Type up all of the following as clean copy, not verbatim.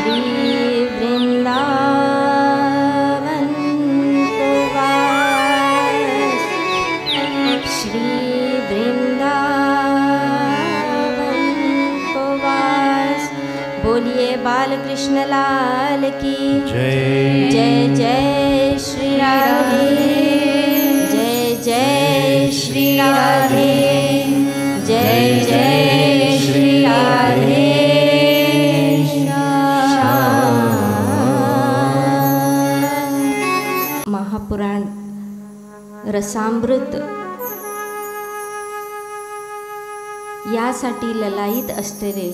श्री वृंदावन को वास, श्री वृंदावन को वास। बोलिए बालकृष्ण लाल की जय। जय जय श्री राधे, जय जय श्री राधे, जय जय श्री राधे। महापुराण रसामृत यासाठी ललायित असलेले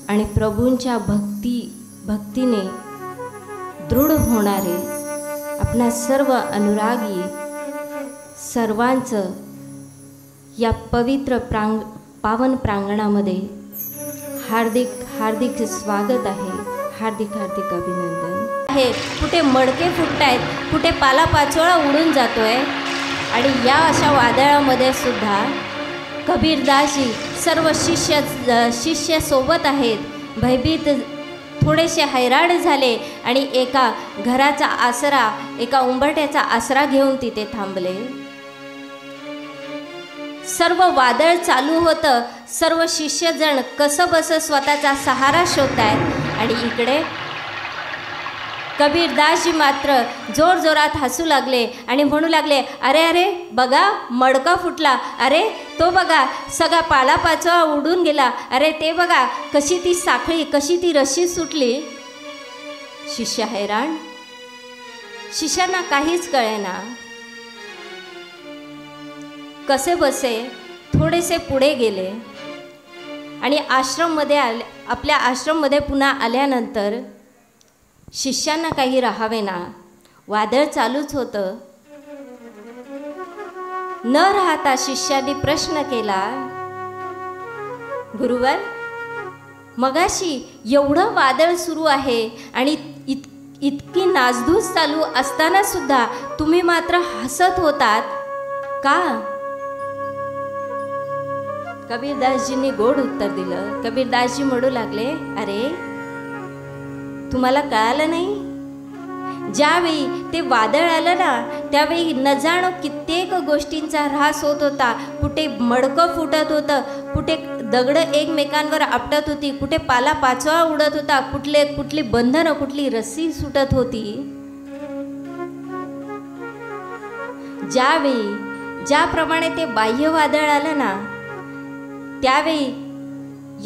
आणि प्रभूंच्या भक्तीने दृढ होणारे आपणा सर्व अनुरागी सर्वांचं या पवित्र पावन प्रांगणामध्ये हार्दिक हार्दिक स्वागत आहे, हार्दिक हार्दिक अभिनंदन आहे। कुठे मडके फुटतायत, कुठे पालापाचोळा उडून जातोय आणि या अशा वादळामध्ये सुद्धा कबीरदासजी सर्व शिष्य सोबत आहेत। भयभीत थोडेसे हैराण झाले आणि एका घराचा आसरा, एका उंबरठ्याचा आसरा घेऊन तिथे थांबले। सर्व वादळ चालू होतं, सर्व शिष्यजण कसंबसं स्वतःचा सहारा शोधतायत आणि इकडे कबीरदासजी मात्र जोरजोरात हसू लागले आणि म्हणू लागले, अरे अरे बघा मडका फुटला, अरे तो बघा सगळा पालापाचोळा उडून गेला, अरे ते बघा कशी ती साखळी, कशी ती रस्सी सुटली। शिष्य हैराण, शिष्यांना काहीच कळेना। कसे बसे थोडेसे पुढे गेले आणि आश्रममध्ये आले। आपल्या आश्रममध्ये पुन्हा आल्यानंतर शिष्यांना काही राहावेना, वादळ चालूच होतं। न राहता शिष्यांनी प्रश्न केला, गुरुवर मगाशी एवढं वादळ सुरू आहे आणि इतकी नासधूस चालू असताना सुद्धा तुम्ही मात्र हसत होतात का? कबीरदासजींनी गोड उत्तर दिलं। कबीरदासजी म्हणू लागले, अरे तुम्हाला कळालं नाही? ज्यावेळी ते वादळ आलं ना, त्यावेळी न जाणो कित्येक गोष्टींचा ऱ्हास होत होता। कुठे मडकं फुटत होतं, कुठे दगड एकमेकांवर आपटत होती, कुठे पालापाचोळा उडत होता, कुठली बंधनं, कुठली रस्सी सुटत होती। ज्याप्रमाणे ते बाह्य वादळ आलं ना, त्यावेळी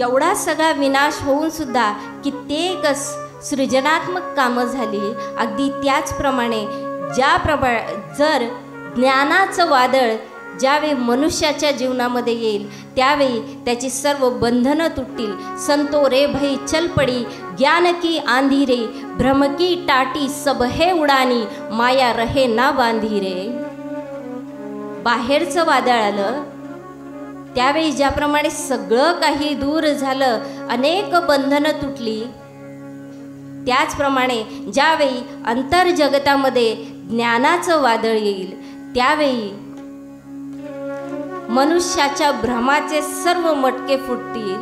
एवढा सगळा विनाश होऊन सुद्धा कित्येक सृजनात्मक कामं झाली। अगदी त्याचप्रमाणे जर ज्ञानाचं वादळ ज्यावेळी मनुष्याच्या जीवनामध्ये येईल, त्यावेळी त्याची सर्व बंधनं तुटतील। संतो रे भई चल पडी, ज्ञान की आंधी रे, भ्रम की टाटी सब है उडानी, माया रहे ना बांधी रे। बाहेरचं वादळ आलं त्यावेळी ज्याप्रमाणे सगळं काही दूर झालं, अनेक बंधनं तुटली, त्याचप्रमाणे ज्यावेळी अंतर्जगतामध्ये ज्ञानाचं वादळ येईल, त्यावेळी मनुष्याच्या भ्रमाचे सर्व मटके फुटतील।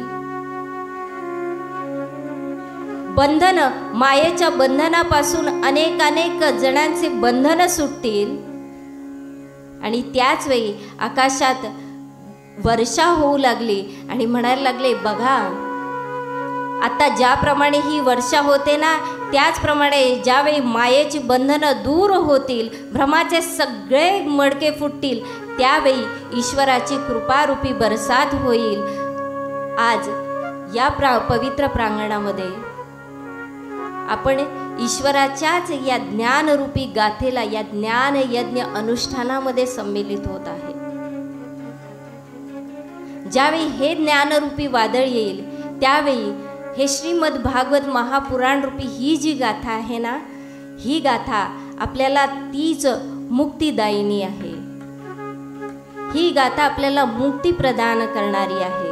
बंधन, मायेच्या बंधनापासून अनेक जणांचे बंधन सुटतील आणि त्याच वेळी आकाशात वर्षा होऊ लागली आणि म्हणायला लागले, बघा आता ज्याप्रमाणे ही वर्षा होते ना, त्याचप्रमाणे ज्यावेळी मायेची बंधनं दूर होतील, भ्रमाचे सगळे मडके फुटतील, त्यावेळी ईश्वराची कृपारूपी बरसात होईल। आज या पवित्र प्रांगणामध्ये आपण ईश्वराच्याच या ज्ञानरूपी गाथेला, या ज्ञान यज्ञ अनुष्ठानामध्ये सम्मिलित होत आहे। ज्यावेळी हे ज्ञानरूपी वादळ येईल, त्यावेळी हे श्रीमद भागवत महापुराण रूपी ही जी गाथा आहे ना, ही गाथा आपल्याला तीच मुक्तिदायिनी आहे। ही गाथा आपल्याला मुक्ती प्रदान करणारी आहे,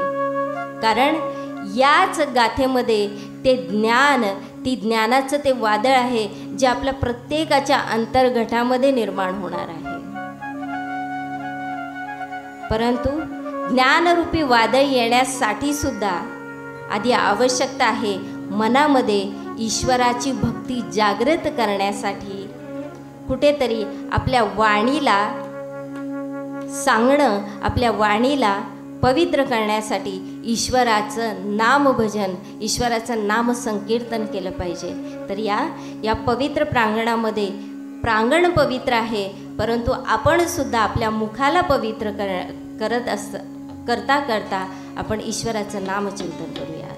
कारण याच गाथेमध्ये ते ज्ञान, ती ज्ञानाचं ते वादळ आहे जे आपल्या प्रत्येकाच्या अंतर्घटामध्ये निर्माण होणार आहे। परंतु ज्ञानरूपी वादळ येण्यासाठी सुद्धा आधी आवश्यकता आहे मनामध्ये ईश्वराची भक्ती जागृत करण्यासाठी कुठेतरी आपल्या वाणीला सांगणं, आपल्या वाणीला पवित्र करण्यासाठी ईश्वराचं नामभजन, ईश्वराचं नामसंकीर्तन केलं पाहिजे. तर या पवित्र प्रांगणामध्ये प्रांगण पवित्र आहे, परंतु आपण सुद्धा आपल्या मुखाला पवित्र करता करता आपण ईश्वराचं नामचिंतन करूयात.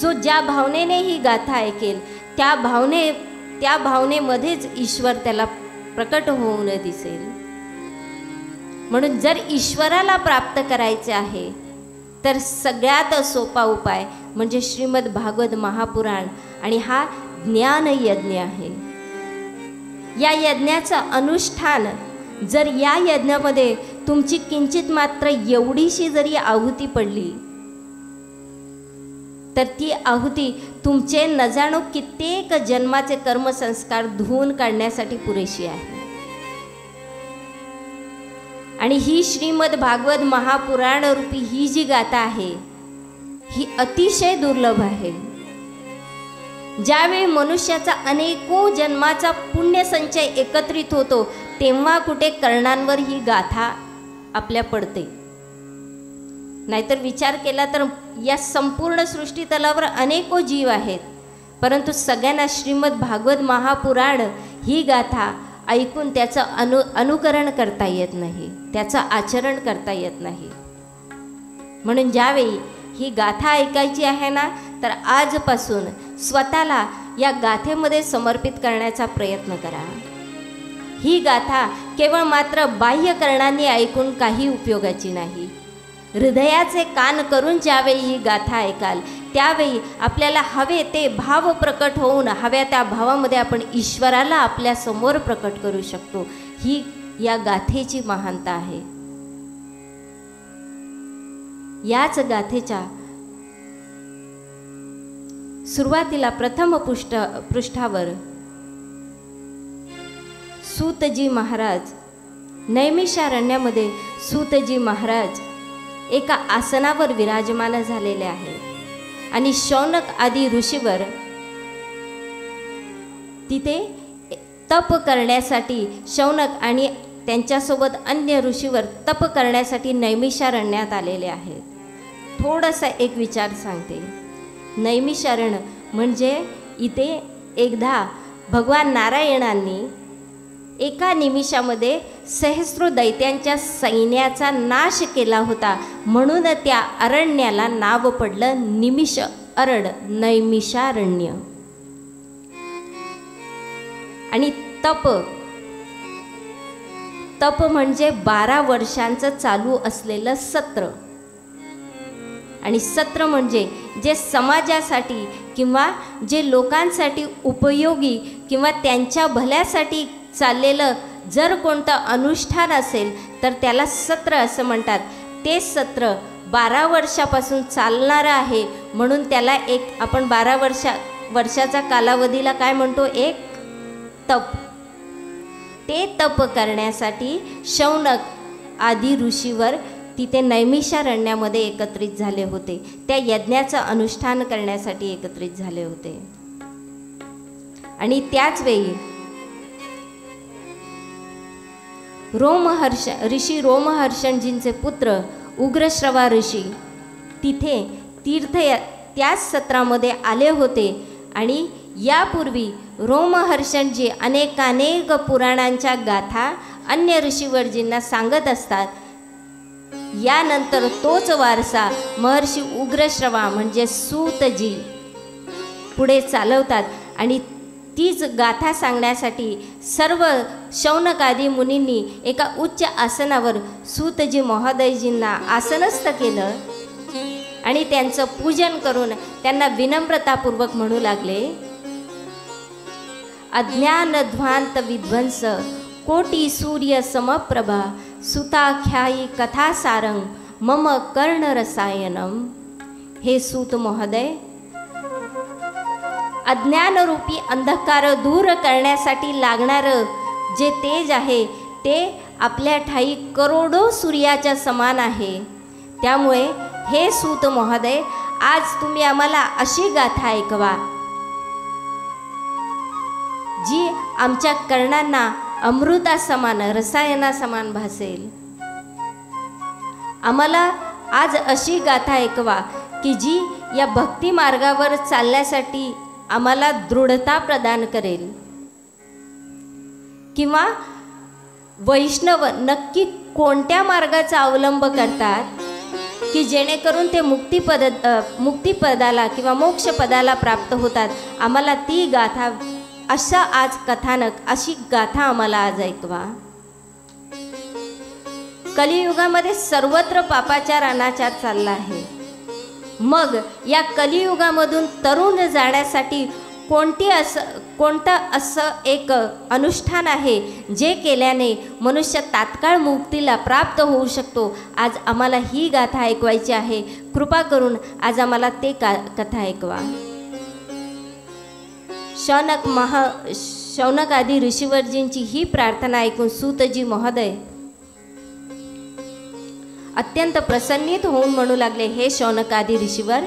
जो ज्या भावनेने ही गाथा ऐकेल त्या भावनेमध्येच ईश्वर त्याला प्रकट होऊन दिसेल. म्हणून जर ईश्वराला प्राप्त करायचे आहे तर सगळ्यात सोपा उपाय म्हणजे श्रीमद भागवत महापुराण आणि हा ज्ञान यज्ञ आहे. या यज्ञाचं अनुष्ठान जर या यज्ञामध्ये तुमची किंचित मात्र एवढीशी जरी आहुती पडली तर ती आहुती तुमचे न जाणो कित्येक जन्माचे कर्मसंस्कार धुवून काढण्यासाठी पुरेशी आहे. आणि ही श्रीमद भागवत महापुराण रूपी ही जी गाथा आहे ही अतिशय दुर्लभ आहे. ज्यावेळी मनुष्याचा अनेको जन्माचा पुण्यसंचय एकत्रित होतो तेव्हा कुठे कर्णांवर ही गाथा आपल्या पडते. नाहीतर विचार केला तर या संपूर्ण सृष्टीतलावर अनेको जीव आहेत, परंतु सगळ्यांना श्रीमद भागवत महापुराण ही गाथा ऐकून त्याचं अनुकरण करता येत नाही, त्याचं आचरण करता येत नाही. म्हणून ज्यावेळी ही गाथा ऐकायची आहे ना तर आजपासून स्वतःला या गाथेमध्ये समर्पित करण्याचा प्रयत्न करा. ही गाथा केवळ मात्र बाह्यकरणांनी ऐकून काही उपयोगाची नाही. हृदयाचे कान करून ज्यावेळी ही गाथा ऐकाल त्यावेळी आपल्याला हवे ते भाव प्रकट होऊन हव्या त्या भावामध्ये आपण ईश्वराला आपल्या समोर प्रकट करू शकतो. ही या गाथेची महानता आहे. याच गाथेच्या सुरुवातीला प्रथम पृष्ठावर सूतजी महाराज नैमिषारण्यामध्ये सूतजी महाराज एका आसनावर विराजमान झालेले आहेत आणि शौनक आदी ऋषीवर तिथे तप करण्यासाठी शौनक आणि त्यांच्यासोबत अन्य ऋषीवर तप करण्यासाठी नैमिषारण्यात आलेले आहेत. थोडासा एक विचार सांगते. नैमिषारण्य म्हणजे इथे एकदा भगवान नारायणांनी एका निमिषामध्ये सहस्रो दैत्यांच्या सैन्याचा नाश केला होता, म्हणून त्या अरण्याला नाव पडलं निमिष अरण्य, नैमिषारण्य. आणि तप म्हणजे 12 वर्षांचं चालू असलेलं सत्र. आणि सत्र म्हणजे जे समाजासाठी किंवा जे लोकांसाठी उपयोगी किंवा त्यांच्या भल्यासाठी चाललेलं जर कोणतं अनुष्ठान असेल तर त्याला सत्र असं म्हणतात. ते सत्र 12 वर्षापासून चालणारं आहे, म्हणून त्याला एक आपण 12 वर्षाचा कालावधीला काय म्हणतो, एक तप. ते तप करण्यासाठी शौनक आदी ऋषीवर तिथे नैमिषारण्यामध्ये एकत्रित झाले होते. त्या यज्ञाचं अनुष्ठान करण्यासाठी एकत्रित झाले होते. आणि त्याच वेळी ऋषी रोमहर्षणजींचे पुत्र उग्रश्रवा ऋषी तिथे त्याच सत्रामध्ये आले होते. आणि यापूर्वी रोमहर्षणजी अनेक पुराणांच्या गाथा अन्य ऋषीवर्जींना सांगत असतात. यानंतर तोच वारसा महर्षी उग्रश्रवा म्हणजे सूतजी पुढे चालवतात. आणि तीच गाथा सांगण्यासाठी सर्व शौनकादी मुनींनी एका उच्च आसनावर सूतजी महोदयजींना आसनस्थ केलं आणि त्यांचं पूजन करून त्यांना विनम्रतापूर्वक म्हणू लागले, अज्ञानध्वांत विध्वंस कोटी सूर्य समप्रभा सुताख्यायी कथासारंग मम कर्णरसायनम. हे सूत महोदय, अज्ञानरूपी अंधकार दूर करण्यासाठी लागणारं जे तेज आहे ते आपल्या ठाई करोडो सूर्याच्या समान आहे. त्यामुळे हे सूत महोदय, आज तुम्ही आम्हाला अशी गाथा ऐकवा जी आमच्या कर्णांना अमृता समान रसायना समान भासेल. आम्हाला आज अशी गाथा ऐकवा की जी या भक्ती मार्गावर चालण्यासाठी आम्हाला दृढता प्रदान करेल. किंवा वैष्णव नक्की कोणत्या मार्गाचा अवलंब करतात की जेणेकरून ते मुक्तिपदाला किंवा मोक्षपदाला प्राप्त होतात. आम्हाला ती गाथा, अशा आज कथानक, अशी गाथा आम्हाला आज ऐकवा. कलियुगामध्ये सर्वत्र पापाचार अनाचार चालला आहे. मग या कलियुगामधून तरुण जाण्यासाठी कोणतं असं एक अनुष्ठान आहे जे केल्याने मनुष्य तात्काळ मुक्तीला प्राप्त होऊ शकतो. आज आम्हाला ही गाथा ऐकवायची आहे. कृपा करून आज आम्हाला ते कथा ऐकवा. शौनक आदी ऋषीवर्जींची ही प्रार्थना ऐकून सूतजी महोदय अत्यंत प्रसन्नित होऊन म्हणू लागले, हे शौनक आदी ऋषीवर,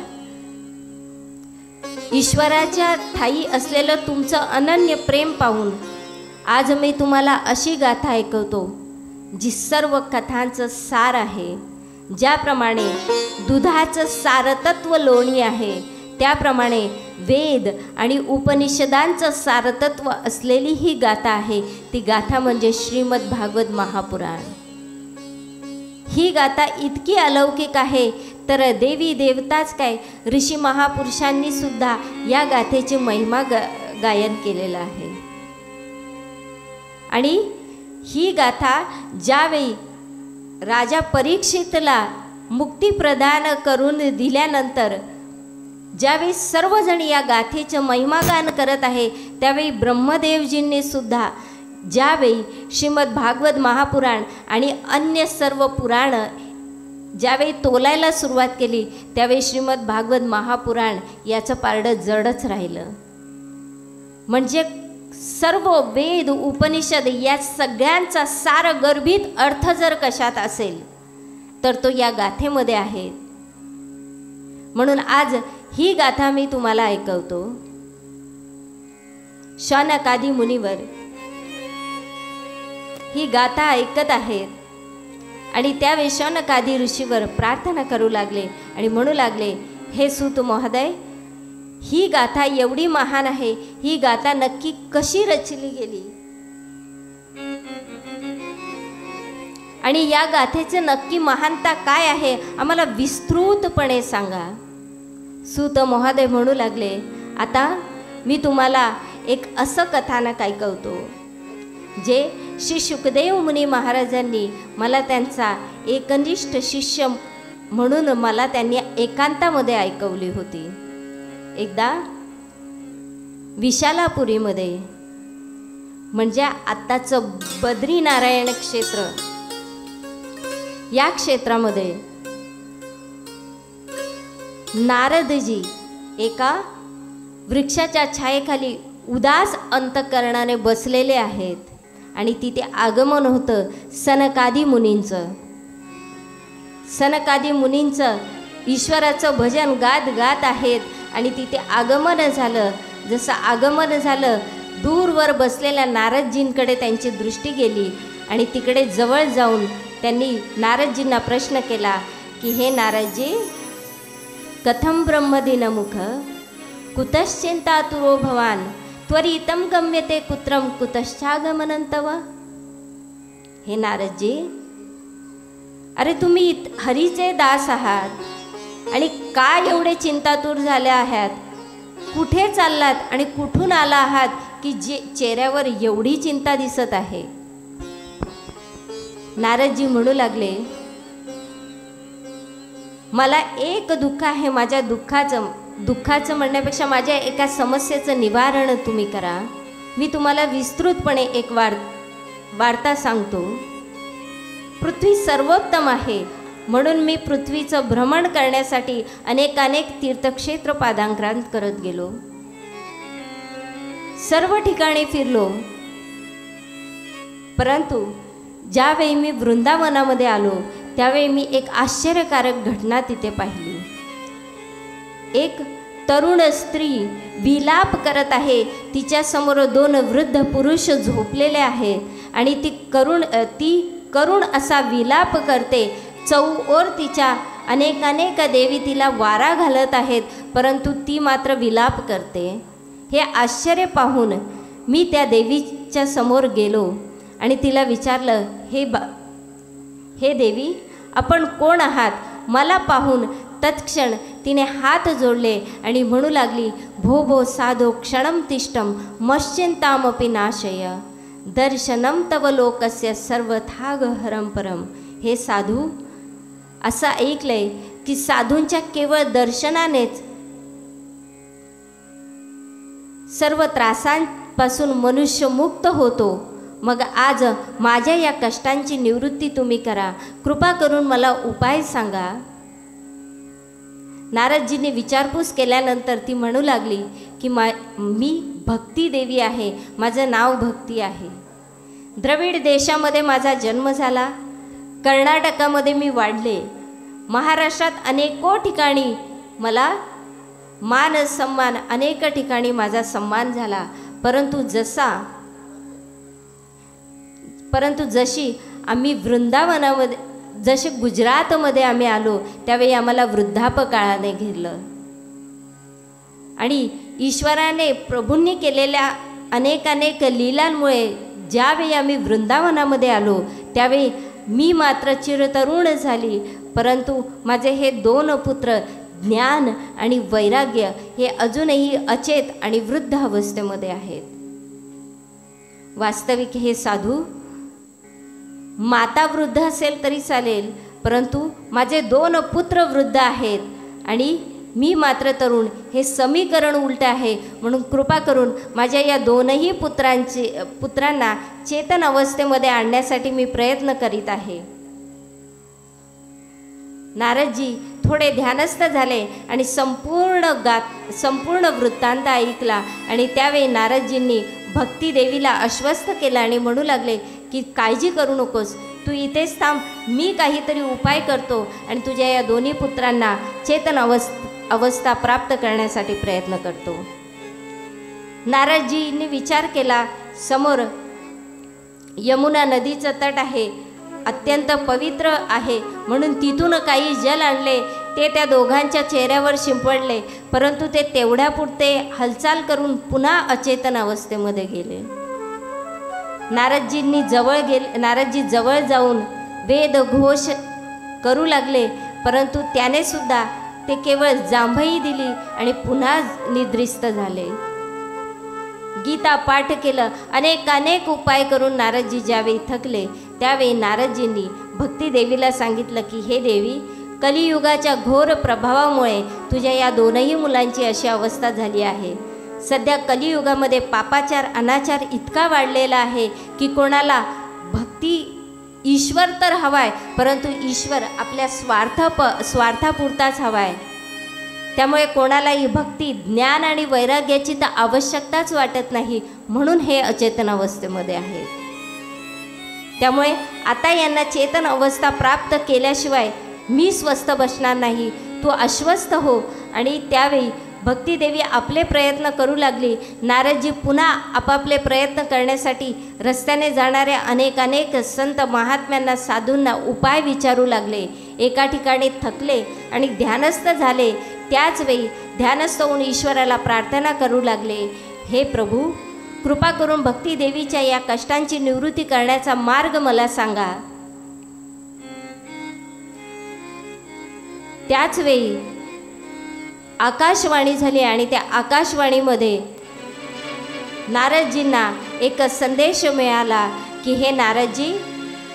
ईश्वराच्या ठाई असलेलं तुमचं अनन्य प्रेम पाहून आज मी तुम्हाला अशी गाथा ऐकवतो जी सर्व कथांचं सार आहे. ज्याप्रमाणे दुधाचं सारतत्व लोणी आहे, त्याप्रमाणे वेद आणि उपनिषदांचं सारतत्व असलेली ही गाथा आहे. ती गाथा म्हणजे श्रीमद भागवत महापुराण. ही गाथा इतकी अलौकिक आहे तर देवी देवताच काय, ऋषी महापुरुषांनी सुद्धा या गाथेची महिमा गायन केलेलं आहे. आणि ही गाथा ज्यावेळी राजा परीक्षितला मुक्ती प्रदान करून दिल्यानंतर ज्यावेळी सर्वजण या गाथेचं महिमागान करत आहे, त्यावेळी ब्रह्मदेवजींनी सुद्धा ज्यावेळी श्रीमद भागवत महापुराण आणि अन्य सर्व पुराण ज्यावेळी तोलायला सुरुवात केली, त्यावेळी श्रीमद भागवत महापुराण याचं पारडं जडच राहिलं. म्हणजे सर्व वेद उपनिषद या सगळ्यांचा सार गर्भित अर्थ जर कशात असेल तर तो या गाथेमध्ये आहे. म्हणून आज ही गाथा मी तुम्हाला ऐकवतो. शौनक आदी मुनिवर ही गाथा ऐकत आहेत आणि त्यावेळी शौनक आदी ऋषीवर प्रार्थना करू लागले आणि म्हणू लागले, हे सूत महोदय, ही गाथा एवढी महान आहे, ही गाथा नक्की कशी रचली गेली आणि या गाथेचे नक्की महानता काय आहे, आम्हाला विस्तृतपणे सांगा. सूत महोदय म्हणू लागले, आता मी तुम्हाला एक असं कथानक ऐकवतो जे श्री शुकदेव मुनी महाराजांनी मला त्यांचा एकनिष्ठ शिष्य म्हणून मला त्यांनी एकांतामध्ये ऐकवली होती. एकदा विशालापुरीमध्ये म्हणजे आत्ताचं बद्रीनारायण क्षेत्र, या क्षेत्रामध्ये नारदजी एका वृक्षाच्या छायेखाली उदास अंतःकरणाने बसलेले आहेत आणि तिथे आगमन होतं सनकादी मुनींचं. सनकादी मुनींचं ईश्वराचं भजन गात गात आहेत आणि तिथे आगमन झालं. जसं आगमन झालं, दूरवर बसलेल्या नारदजींकडे त्यांची दृष्टी गेली आणि तिकडे जवळ जाऊन त्यांनी नारदजींना प्रश्न केला की, हे नारदजी, कथम ब्रह्मदिनमुख कुतश्चिंतातुरो भवान त्वरितम गम्यते कुत्रम कुतश्चागमनं तव. हे नारदजी, अरे तुम्ही हरीचे दास आहात आणि काय एवढे चिंतातूर झाले आहात, कुठे चाललात आणि कुठून आला आहात की जे चेहऱ्यावर एवढी चिंता दिसत आहे. नारदजी म्हणू लागले, मला एक दुःख आहे, माझ्या दुःखाचं म्हणण्यापेक्षा माझ्या एका समस्येचं निवारण तुम्ही करा. मी तुम्हाला विस्तृतपणे एक वार्ता सांगतो. पृथ्वी सर्वोत्तम आहे म्हणून मी पृथ्वीचं भ्रमण करण्यासाठी अनेक तीर्थक्षेत्र पादांक्रांत करत गेलो, सर्व ठिकाणी फिरलो. परंतु ज्यावेळी मी वृंदावनामध्ये आलो त्यावेळी मी एक आश्चर्यकारक घटना तिथे पाहिली. एक तरुण स्त्री विलाप करत आहे. तिच्या समोर दोन वृद्ध पुरुष झोपलेले आहेत आणि ती करुण असा विलाप करते. चौओर तिच्या अनेक देवी तिला वारा घालत आहेत, परंतु ती मात्र विलाप करते. हे आश्चर्य पाहून मी त्या देवीच्या समोर गेलो आणि तिला विचारलं, हे देवी, आपण कोण आहात मला पाहून तत्क्षण तिने हात जोडले आणि म्हणू लागली, भो भो साधो क्षणम तिष्ठम मश्चिंतामपि नाशय दर्शनम तव लोकस्य सर्वथाग हरम परम. हे साधू, असं ऐकलंय की साधूंच्या केवळ दर्शनानेच सर्व त्रासांपासून मनुष्य मुक्त होतो. मग आज माझ्या या कष्टांची निवृत्ती तुम्ही करा, कृपा करून मला उपाय सांगा. नारदजींनी विचारपूस केल्यानंतर ती म्हणू लागली की मी भक्ती देवी आहे, माझं नाव भक्ती आहे. द्रविड देशामध्ये माझा जन्म झाला, कर्नाटकामध्ये मी वाढले, महाराष्ट्रात अनेको ठिकाणी मला मान सन्मान, अनेक ठिकाणी माझा सन्मान झाला. परंतु जशी आम्ही वृंदावनामध्ये, जसे गुजरातमध्ये आम्ही आलो त्यावेळी आम्हाला वृद्धापकाळाने घेरलं आणि ईश्वराने प्रभूंनी केलेल्या अनेक लीलांमुळे ज्यावेळी आम्ही वृंदावनामध्ये आलो त्यावेळी मी मात्र चिरतरुण झाली. परंतु माझे हे 2 पुत्र ज्ञान आणि वैराग्य हे अजूनही अचेत आणि वृद्ध अवस्थेमध्ये आहेत. वास्तविक हे साधू, माता वृद्ध असेल तरी चालेल, परंतु माझे 2 पुत्र वृद्ध आहेत आणि मी मात्र तरुण, हे समीकरण उलट आहे. म्हणून कृपा करून माझ्या या 2ही पुत्रांना चेतन अवस्थेमध्ये आणण्यासाठी मी प्रयत्न करीत आहे. नारदजी थोडे ध्यानस्थ झाले आणि संपूर्ण वृत्तांत ऐकला आणि त्यावेळी नारदजींनी भक्ती देवीला आश्वस्त केलं आणि म्हणू लागले की काळजी करू नकोस, तू इथेच थांब, मी काहीतरी उपाय करतो आणि तुझ्या या 2ही पुत्रांना चेतन अवस्था प्राप्त करण्यासाठी प्रयत्न करतो. नारदजींनी विचार केला, समोर यमुना नदीचं तट आहे, अत्यंत पवित्र आहे, म्हणून तिथून काही जल आणले, ते त्या दोघांच्या चेहऱ्यावर शिंपडले, परंतु ते तेवढ्यापुरते हालचाल करून पुन्हा अचेतन अवस्थेमध्ये गेले. नारदजी जवळ जाऊन वेद घोष करू लागले, परंतु त्याने सुद्धा ते केवळ जांभई दिली आणि पुन्हा निद्रिस्त झाले. गीता पाठ केलं, अनेक उपाय करून नारदजी ज्यावेळी थकले त्यावेळी नारदजींनी भक्ती देवीला सांगितलं की हे देवी, कलियुगाच्या घोर प्रभावामुळे तुझ्या या 2ही मुलांची अशी अवस्था झाली आहे. सध्या कलियुगामध्ये पापाचार अनाचार इतका वाढलेला आहे की कोणाला भक्ती, ईश्वर तर हवाय, परंतु ईश्वर आपल्या स्वार्थापुरताच हवाय. त्यामुळे कोणालाही भक्ती, ज्ञान आणि वैराग्याची तर आवश्यकताच वाटत नाही, म्हणून हे अचेतन अवस्थेमध्ये आहेत. त्यामुळे आता यांना चेतन अवस्था प्राप्त केल्याशिवाय मी स्वस्थ बसणार नाही, तू आश्वस्त हो. आणि त्यावेळी भक्तीदेवी आपले प्रयत्न करू लागली. नारदजी पुन्हा आपापले प्रयत्न करण्यासाठी रस्त्याने जाणाऱ्या अनेक संत महात्म्यांना, साधूंना उपाय विचारू लागले. एका ठिकाणी थकले आणि ध्यानस्थ झाले. त्याच वेळी ध्यानस्थ होऊन ईश्वराला प्रार्थना करू लागले, हे प्रभू, कृपा करून भक्तीदेवीच्या या कष्टांची निवृत्ती करण्याचा मार्ग मला सांगा. त्याच वेळी आकाशवाणी झाली आणि त्या आकाशवाणीमध्ये नारदजींना एक संदेश मिळाला की हे नारदजी,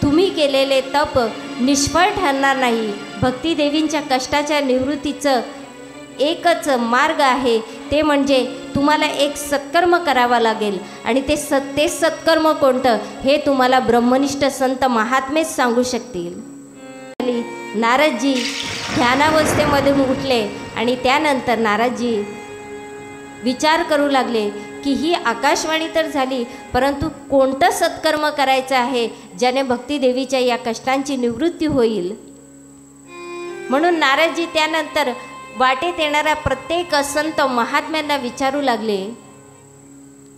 तुम्ही केलेले तप निष्फळ ठरणार नाही. भक्तीदेवींच्या कष्टाच्या निवृत्तीचं एकच मार्ग आहे, ते म्हणजे तुम्हाला एक सत्कर्म करावा लागेल. आणि ते सत्कर्म कोणतं हे तुम्हाला ब्रह्मनिष्ठ संत महात्मेच सांगू शकतील. नारदजी ध्यानावस्थेमधून उठले आणि त्यानंतर नारदजी विचार करू लागले की ही आकाशवाणी तर झाली, परंतु कोणतं सत्कर्म करायचं आहे ज्याने भक्तीदेवीच्या या कष्टांची निवृत्ती होईल. म्हणून नारदजी त्यानंतर वाटेत येणाऱ्या प्रत्येक संत महात्म्यांना विचारू लागले.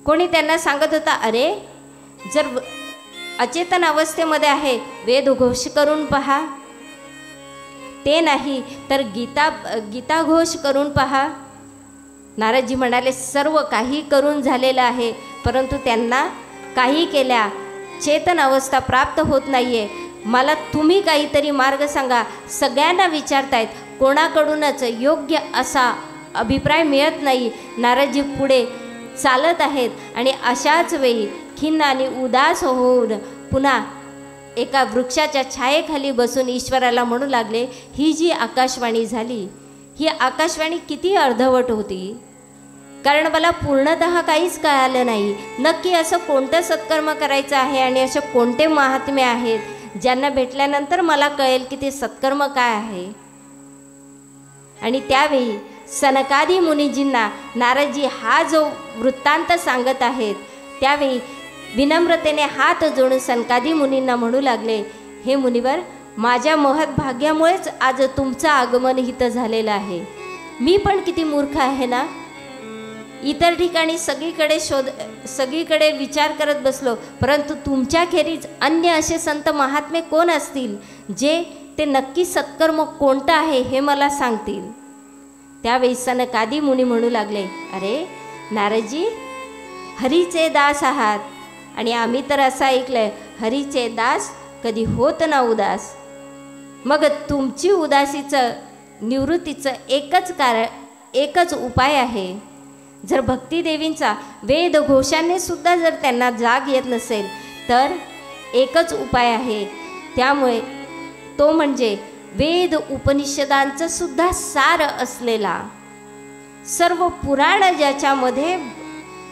कोणी त्यांना सांगत होता, अरे जर अचेतन अवस्थेमध्ये आहे, वेद घोष करून पहा, ते नाही तर गीता घोष करून पहा. नारदजी म्हणाले, सर्व काही करून झालेलं आहे, परंतु त्यांना काही केल्या चेतन अवस्था प्राप्त होत नाही आहे. मला तुम्ही काहीतरी मार्ग सांगा. सगळ्यांना विचारतायत, कोणाकडूनच योग्य असा अभिप्राय मिळत नाही. नारदजी पुढे चालत आहेत आणि अशाच वेळी खिन्न आणि उदास होऊन पुन्हा एका वृक्षाच्या छायेखाली बसून ईश्वराला म्हणू लागले, ही जी आकाशवाणी झाली, ही आकाशवाणी किती अर्धवट होती. कारण मला पूर्णतः काहीच कळालं नाही. नक्की असं कोणतं सत्कर्म करायचं आहे आणि असे कोणते महात्म्य आहेत ज्यांना भेटल्यानंतर मला कळेल की ते सत्कर्म काय आहे. आणि त्यावेळी सनकादी मुनीजींना नारदजी हा जो वृत्तांत सांगत आहेत, त्यावेळी विनम्रतेने हात जोडून सनकादी मुनींना म्हणू लागले, हे मुनिवर, माझ्या महत् भाग्यामुळेच आज तुमचं आगमन इथं झालेलं आहे. मी पण किती मूर्ख आहे ना. इतर ठिकाणी सगळीकडे विचार करत बसलो, परंतु तुमच्याखेरीज अन्य असे संत महात्मे कोण असतील जे ते नक्की सत्कर्म कोणतं आहे हे मला सांगतील. त्यावेळी सनकादी मुनी म्हणू लागले, अरे नारदजी, हरीचे दास आहात आणि आम्ही तर असं ऐकलंय, हरीचे दास कधी होत ना उदास. मग तुमची उदासीचं निवृत्तीचं एकच उपाय आहे. जर भक्तिदेवींचा वेद घोषाने सुद्धा जर त्यांना जाग येत नसेल तर एकच उपाय आहे. त्यामुळे तो म्हणजे वेद उपनिषदांचं सुद्धा सार असलेला, सर्व पुराण ज्याच्यामध्ये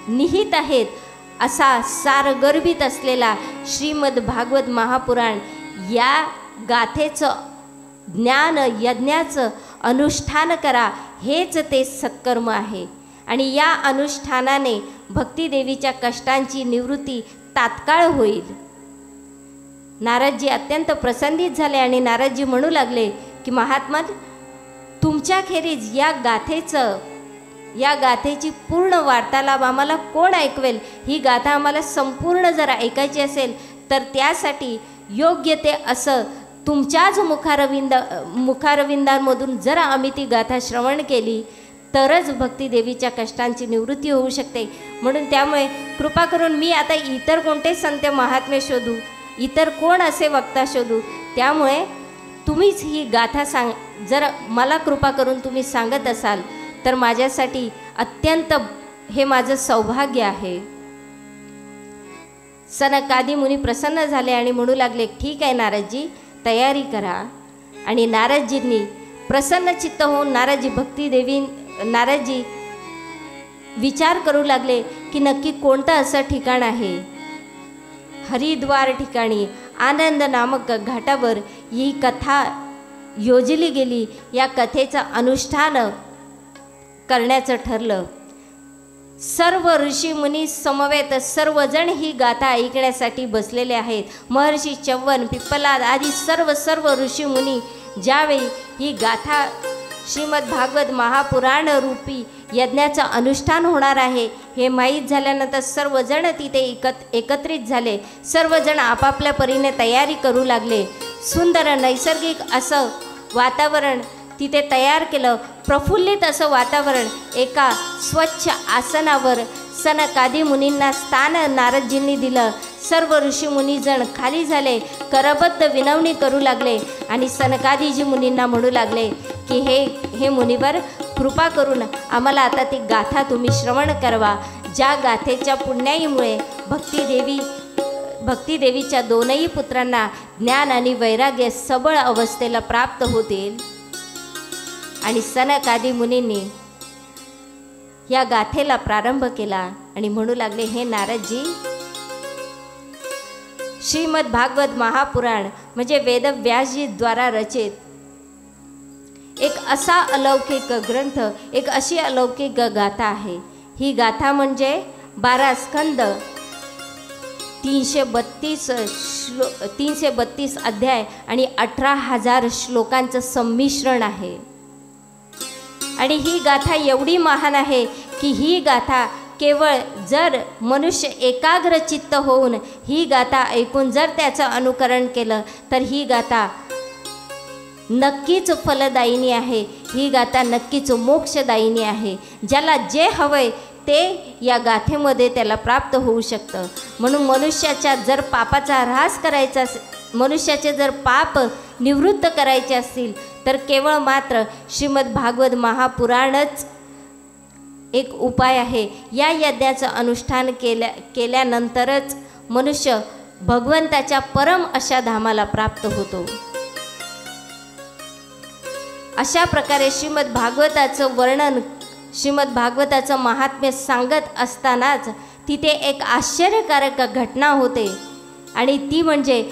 निहित आहेत असा सारगर्भित असलेला श्रीमद भागवत महापुराण या गाथेचं ज्ञान यज्ञाचं अनुष्ठान करा. हेच ते सत्कर्म आहे. आणि या अनुष्ठानाने भक्तिदेवीच्या कष्टांची निवृत्ती तात्काळ होईल. नारदजी अत्यंत प्रसन्नित झाले आणि नारदजी म्हणू लागले की महात्मा, तुमच्याखेरीज या गाथेची पूर्ण वार्तालाप आम्हाला कोण ऐकवेल. ही गाथा आम्हाला संपूर्ण जर ऐकायची असेल तर त्यासाठी योग्य ते असं तुमच्याच मुखारविंदांमधून जर आम्ही ती गाथा श्रवण केली तरच भक्तिदेवीच्या कष्टांची निवृत्ती होऊ शकते. म्हणून त्यामुळे कृपा करून मी आता इतर कोणते संत महात्मे शोधू, इतर कोण असे वक्ता शोधू. त्यामुळे तुम्हीच ही गाथा जर मला कृपा करून तुम्ही सांगत असाल तर माझ्यासाठी अत्यंत हे माझं सौभाग्य आहे. सनकादी मुनी प्रसन्न झाले आणि म्हणू लागले, ठीक आहे नारदजी, तयारी करा. आणि नारदजींनी प्रसन्न चित्त होऊन नारदजी विचार करू लागले की नक्की कोणतं असं ठिकाण आहे. हरिद्वार ठिकाणी आनंद नामक घाटावर ही कथा योजली गेली. या कथेचं अनुष्ठान करण्याचं ठरलं. सर्व ऋषी मुनी समवेत सर्वजण ही गाथा ऐकण्यासाठी बसलेले आहेत. महर्षी च्यवन, पिप्पलाद आदी सर्व ऋषी मुनी ज्यावेळी ही गाथा श्रीमद भागवत महापुराण रूपी यज्ञाचं अनुष्ठान होणार आहे हे माहीत झाल्यानंतर सर्वजण तिथे एकत्रित झाले. सर्वजण आपापल्या परीने तयारी करू लागले. सुंदर नैसर्गिक असं वातावरण तिथे तयार केलं. प्रफुल्लित असं वातावरण. एका स्वच्छ आसनावर सनकादी मुनींना स्थान नारदजींनी दिलं. सर्व ऋषी मुनीजण खाली झाले, करबद्ध विनवणी करू लागले आणि सनकादीजी मुनींना म्हणू लागले की हे मुनिवर, कृपा करून आम्हाला आता ती गाथा तुम्ही श्रवण करवा. ज्या गाथेच्या पुण्याईमुळे भक्तिदेवीच्या दोनही पुत्रांना ज्ञान आणि वैराग्य सबळ अवस्थेला प्राप्त होतील. आणि सनकादी मुनींनी या गाथेला प्रारंभ केला आणि म्हणू लागले, हे नारदजी, श्रीमद भागवत महापुराण म्हणजे वेदव्यासजीद्वारा रचित एक असा अलौकिक ग्रंथ, एक अशी अलौकिक गाथा आहे. ही गाथा म्हणजे 12 स्कंद, 332 अध्याय आणि 18,000 श्लोकांचं संमिश्रण आहे. आणि ही गाथा एवढी महान आहे की ही गाथा केवळ जर मनुष्य एकाग्रचित्त होऊन ही गाथा ऐकून जर त्याचं अनुकरण केलं तर ही गाथा नक्कीच फलदायिनी आहे. ही गाथा नक्कीच मोक्षदायिनी आहे. ज्याला जे हवंय ते या गाथेमध्ये त्याला प्राप्त होऊ शकतं. म्हणून मनुष्याच्या जर पापाचा ऱ्हास करायचा मनुष्याचे जर पाप निवृत्त करायचे असतील तर केवळ मात्र श्रीमद भागवत महापुराणच एक उपाय आहे. या यज्ञाचं अनुष्ठान केल्यानंतरच मनुष्य भगवंताच्या परम अशा धामाला प्राप्त होतो. अशा प्रकारे श्रीमद भागवताचं वर्णन, श्रीमद भागवताचं महात्म्य सांगत असतानाच तिथे एक आश्चर्यकारक घटना होते आणि ती म्हणजे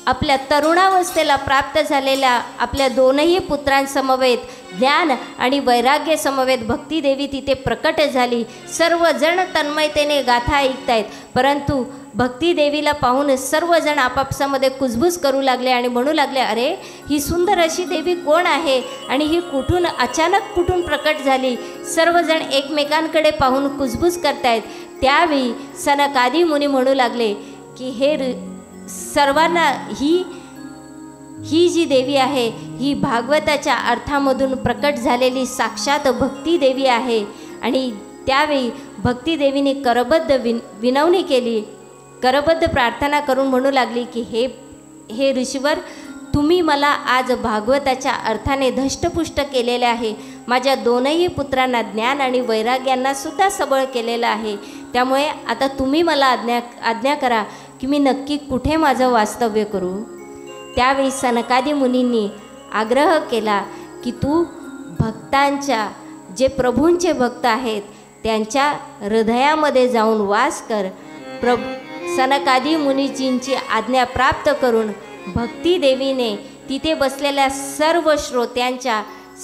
आपल्या तरुणावस्थेला प्राप्त झालेल्या आपल्या दोनही पुत्रांसमवेत ज्ञान आणि वैराग्य समवेत भक्तिदेवी तिथे प्रकट झाली. सर्वजण तन्मयतेने गाथा ऐकतायत, परंतु भक्तिदेवीला पाहून सर्वजण आपापसामध्ये कुजबूज करू लागले आणि म्हणू लागले, अरे ही सुंदर अशी देवी कोण आहे आणि ही कुठून अचानक कुठून प्रकट झाली. सर्वजण एकमेकांकडे पाहून कुजबूज करतायत. त्यावेळी सनकादी मुनी म्हणू लागले की हे सर्वांना ही जी देवी आहे ही भागवताच्या अर्थामधून प्रकट झालेली साक्षात भक्तिदेवी आहे. आणि त्यावेळी भक्तिदेवीने करबद्ध विनवणी केली, करबद्ध प्रार्थना करून म्हणू लागली की हे ऋषीवर, तुम्ही मला आज भागवताच्या अर्थाने धष्टपुष्ट केलेले आहे. माझ्या दोनही पुत्रांना ज्ञान आणि वैराग्यांना सुद्धा सबळ केलेलं आहे. त्यामुळे आता तुम्ही मला आज्ञा करा की मी नक्की कुठे माझं वास्तव्य करू. त्यावेळी सनकादी मुनींनी आग्रह केला की तू भक्तांच्या, जे प्रभूंचे भक्त आहेत त्यांच्या हृदयामध्ये जाऊन वास कर. सनकादी मुनीजींची आज्ञा प्राप्त करून भक्तिदेवीने तिथे बसलेल्या सर्व श्रोत्यांच्या,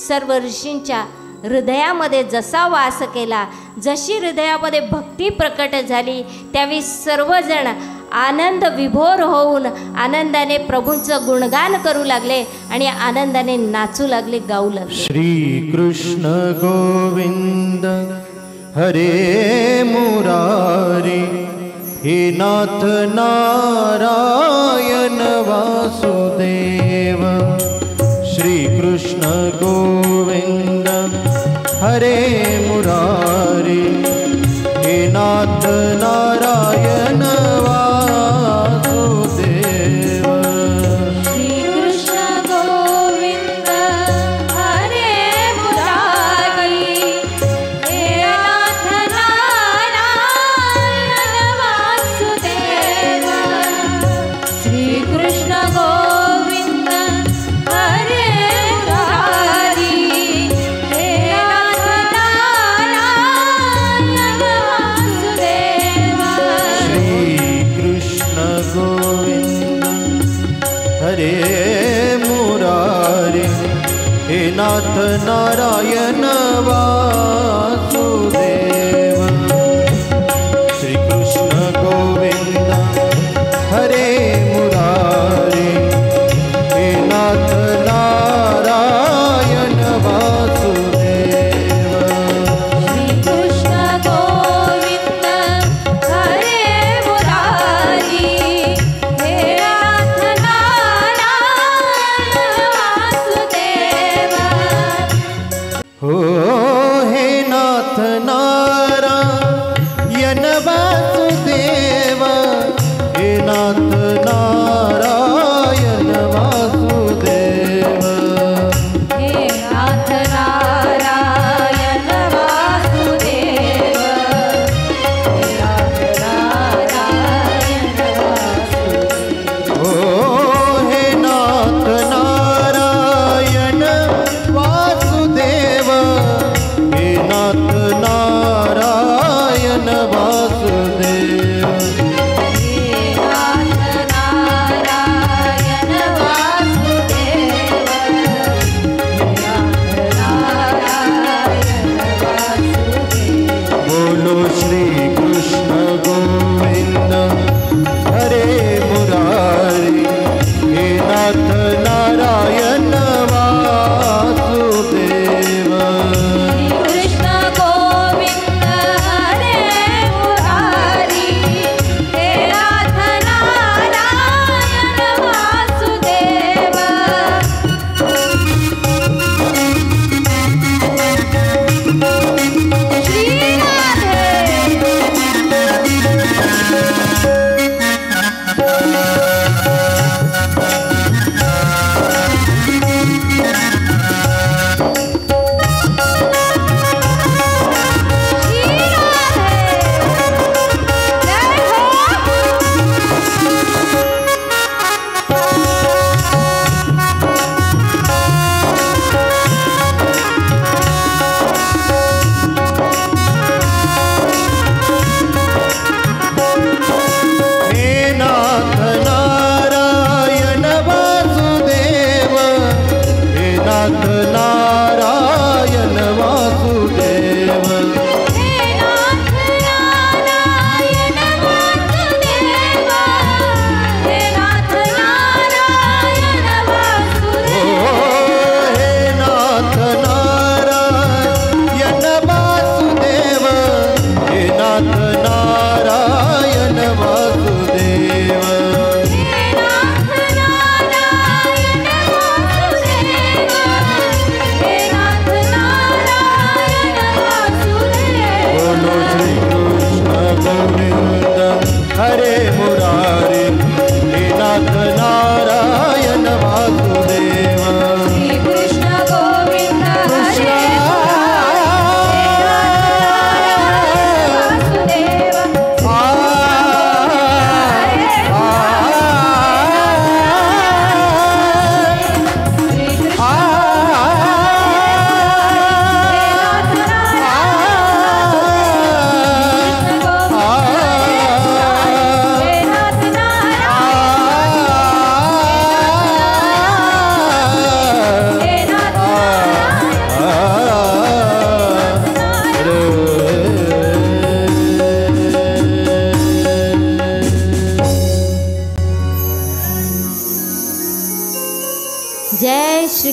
सर्व ऋषींच्या हृदयामध्ये जसा वास केला, जशी हृदयामध्ये भक्ती प्रकट झाली, त्यावेळी सर्वजण आनंद विभोर होऊन आनंदाने प्रभूंचं गुणगान करू लागले आणि आनंदाने नाचू लागले, गाऊ लागले. श्री कृष्ण गोविंद हरे मुरारी, हे नाथ नारायण वासुदेव. श्री कृष्ण गोविंद हरे मुरारी, हे नाथ नारायण वासुदेव. श्री कृष्ण गोविंद हरे मुरारी, हे नाथ नारायण वासुदेव. श्री कृष्ण गोविंद हरे मुरारी, हे नाथ नारायण वासुदेव. श्री कृष्ण गोविंद हरे मुरारी, हे नाथ नारायण वासुदेव. श्री कृष्ण गोविंद हरे मुरारी, हे नाथ नारायण वासुदेव. श्री कृष्ण गोविंद हरे मुरारी, हे नाथ नारायण वासुदेव. हो हे नाथ नारायण वासुदेव, हे नाथ नारायण वासुदेव. हे नाथ नारायण वासुदेव, हे नाथ नारायण वासुदेव. हो हे नाथ नारायण वासुदेव, हे नाथ नारायण वासुदेव. हे नाथ नारायण वासुदेव, हे नाथ नारायण वासुदेव. बोलो श्री कृष्ण गोविंद हरे मुरारी, हे नाथ नारायण वासुदेव. श्री कृष्ण गोविंद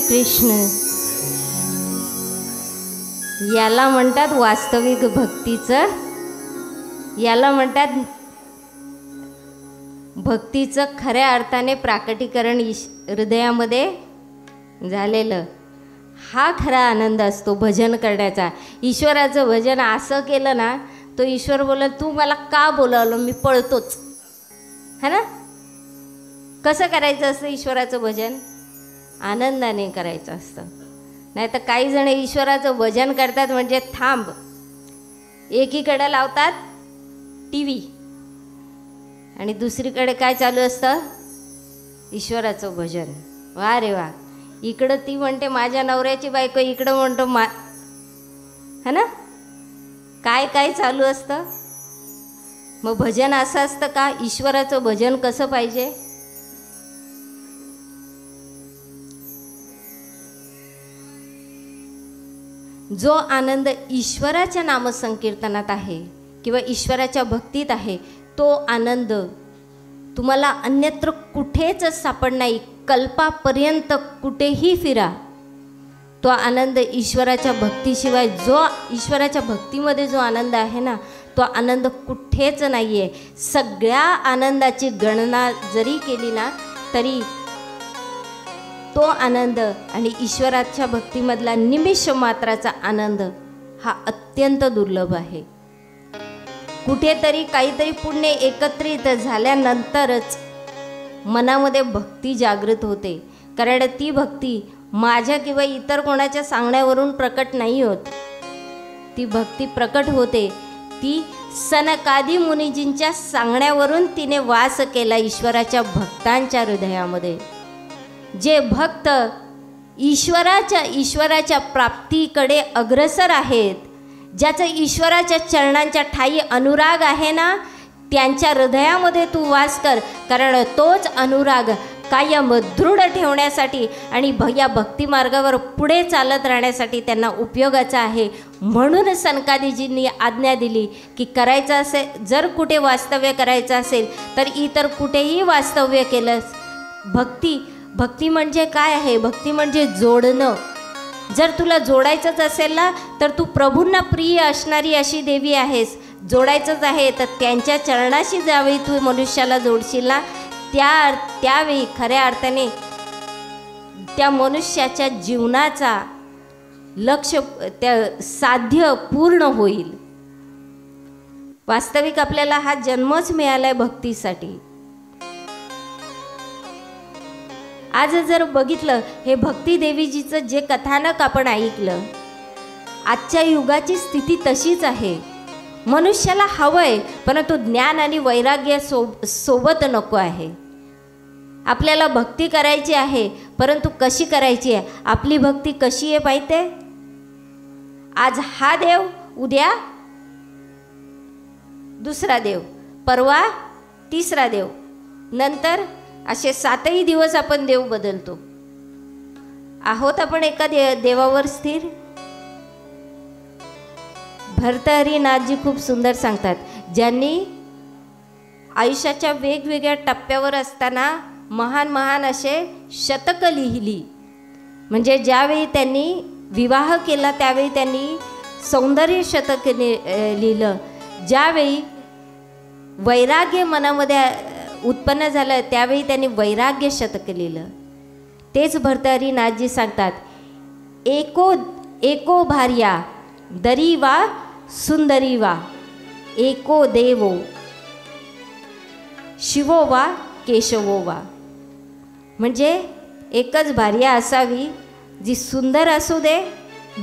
कृष्ण. याला म्हणतात वास्तविक भक्तीचं, याला म्हणतात भक्तीचं खऱ्या अर्थाने प्राकटीकरण हृदयामध्ये झालेलं. हा खरा आनंद असतो भजन करण्याचा. ईश्वराचं भजन असं केलं ना, तो ईश्वर बोलला तू मला का बोलावलं, मी पळतोच. है ना. कसं करायचं असतं ईश्वराचं भजन? आनंदाने करायचं असतं. नाही तर काही जण ईश्वराचं भजन करतात म्हणजे थांब, एकीकडे लावतात टी व्ही आणि दुसरीकडे काय चालू असतं? ईश्वराचं भजन. वा रे वा. इकडं ती म्हणते माझ्या नवऱ्याची बायको, इकडं म्हणतो है ना. काय काय चालू असतं. मग भजन असं असतं का? ईश्वराचं भजन कसं पाहिजे? जो आनंद ईश्वराच्या नामसंकीर्तनात आहे किंवा ईश्वराच्या भक्तीत आहे, तो आनंद तुम्हाला अन्यत्र कुठेच सापड नाही. कल्पापर्यंत कुठेही फिरा, तो आनंद ईश्वराच्या भक्तीशिवाय, जो ईश्वराच्या भक्तीमध्ये जो आनंद आहे ना, तो आनंद कुठेच नाही आहे. सगळ्या आनंदाची गणना जरी केली ना, तरी तो आनंद आणि ईश्वराच्या भक्तीमधला निमिष मात्राचा आनंद हा अत्यंत दुर्लभ आहे. कुठेतरी काहीतरी पुण्य एकत्रित झाल्यानंतरच मनामध्ये भक्ती जागृत होते. कारण ती भक्ती माझ्या किंवा इतर कोणाच्या सांगण्यावरून प्रकट नाही होत. ती भक्ती प्रकट होते ती सनकादी मुनीजींच्या सांगण्यावरून तिने वास केला ईश्वराच्या भक्तांच्या हृदयामध्ये. जे भक्त ईश्वराच्या प्राप्तीकडे अग्रसर आहेत, ज्याचं ईश्वराच्या चरणांच्या ठायी अनुराग आहे ना, त्यांच्या हृदयामध्ये तू वास कर. कारण तोच अनुराग कायम दृढ ठेवण्यासाठी आणि या भक्तिमार्गावर पुढे चालत राहण्यासाठी त्यांना उपयोगाचा आहे. म्हणून सनकादीजींनी आज्ञा दिली की करायचं असेल, जर कुठे वास्तव्य करायचं असेल तर इतर कुठेही वास्तव्य केलं. भक्ती म्हणजे काय आहे? भक्ती म्हणजे जोडणं. जर तुला जोडायचंच असेल ना, तर तू प्रभूंना प्रिय असणारी अशी देवी आहेस. जोडायचंच आहे तर त्यांच्या चरणाशी ज्यावेळी तू मनुष्याला जोडशील ना, त्यावेळी खऱ्या अर्थाने त्या मनुष्याच्या जीवनाचा लक्ष्य, त्या साध्य पूर्ण होईल. वास्तविक आपल्याला हा जन्मच मिळालाय भक्तीसाठी. आज जर बघितलं, हे भक्ती देवीजीचं जे कथानक आपण ऐकलं, आजच्या युगाची स्थिती तशीच आहे. मनुष्याला हवंय, परंतु ज्ञान आणि वैराग्य सोबत नको आहे. आपल्याला भक्ती करायची आहे, परंतु कशी करायची आहे? आपली भक्ती कशी आहे माहिती आहे? आज हा देव, उद्या दुसरा देव, परवा तिसरा देव, नंतर असे 7ही दिवस आपण देव बदलतो. आहोत आपण एका देवावर स्थिर? भर्तहरीनाथजी खूप सुंदर सांगतात, ज्यांनी आयुष्याच्या वेगवेगळ्या टप्प्यावर असताना महान असे शतकं लिहिली. म्हणजे ज्यावेळी त्यांनी विवाह केला त्यावेळी त्यांनी सौंदर्य शतक लिहिलं. ज्यावेळी वैराग्य मनामध्ये उत्पन्न झालं त्यावेळी त्यांनी वैराग्य शतक लिहिलं. तेच भर्तहरीनाथजी सांगतात, एको भार्या दरी वा सुंदरी वा, एको देवो शिवो वा केशवो वा. म्हणजे एकच भार्या असावी, जी सुंदर असू दे,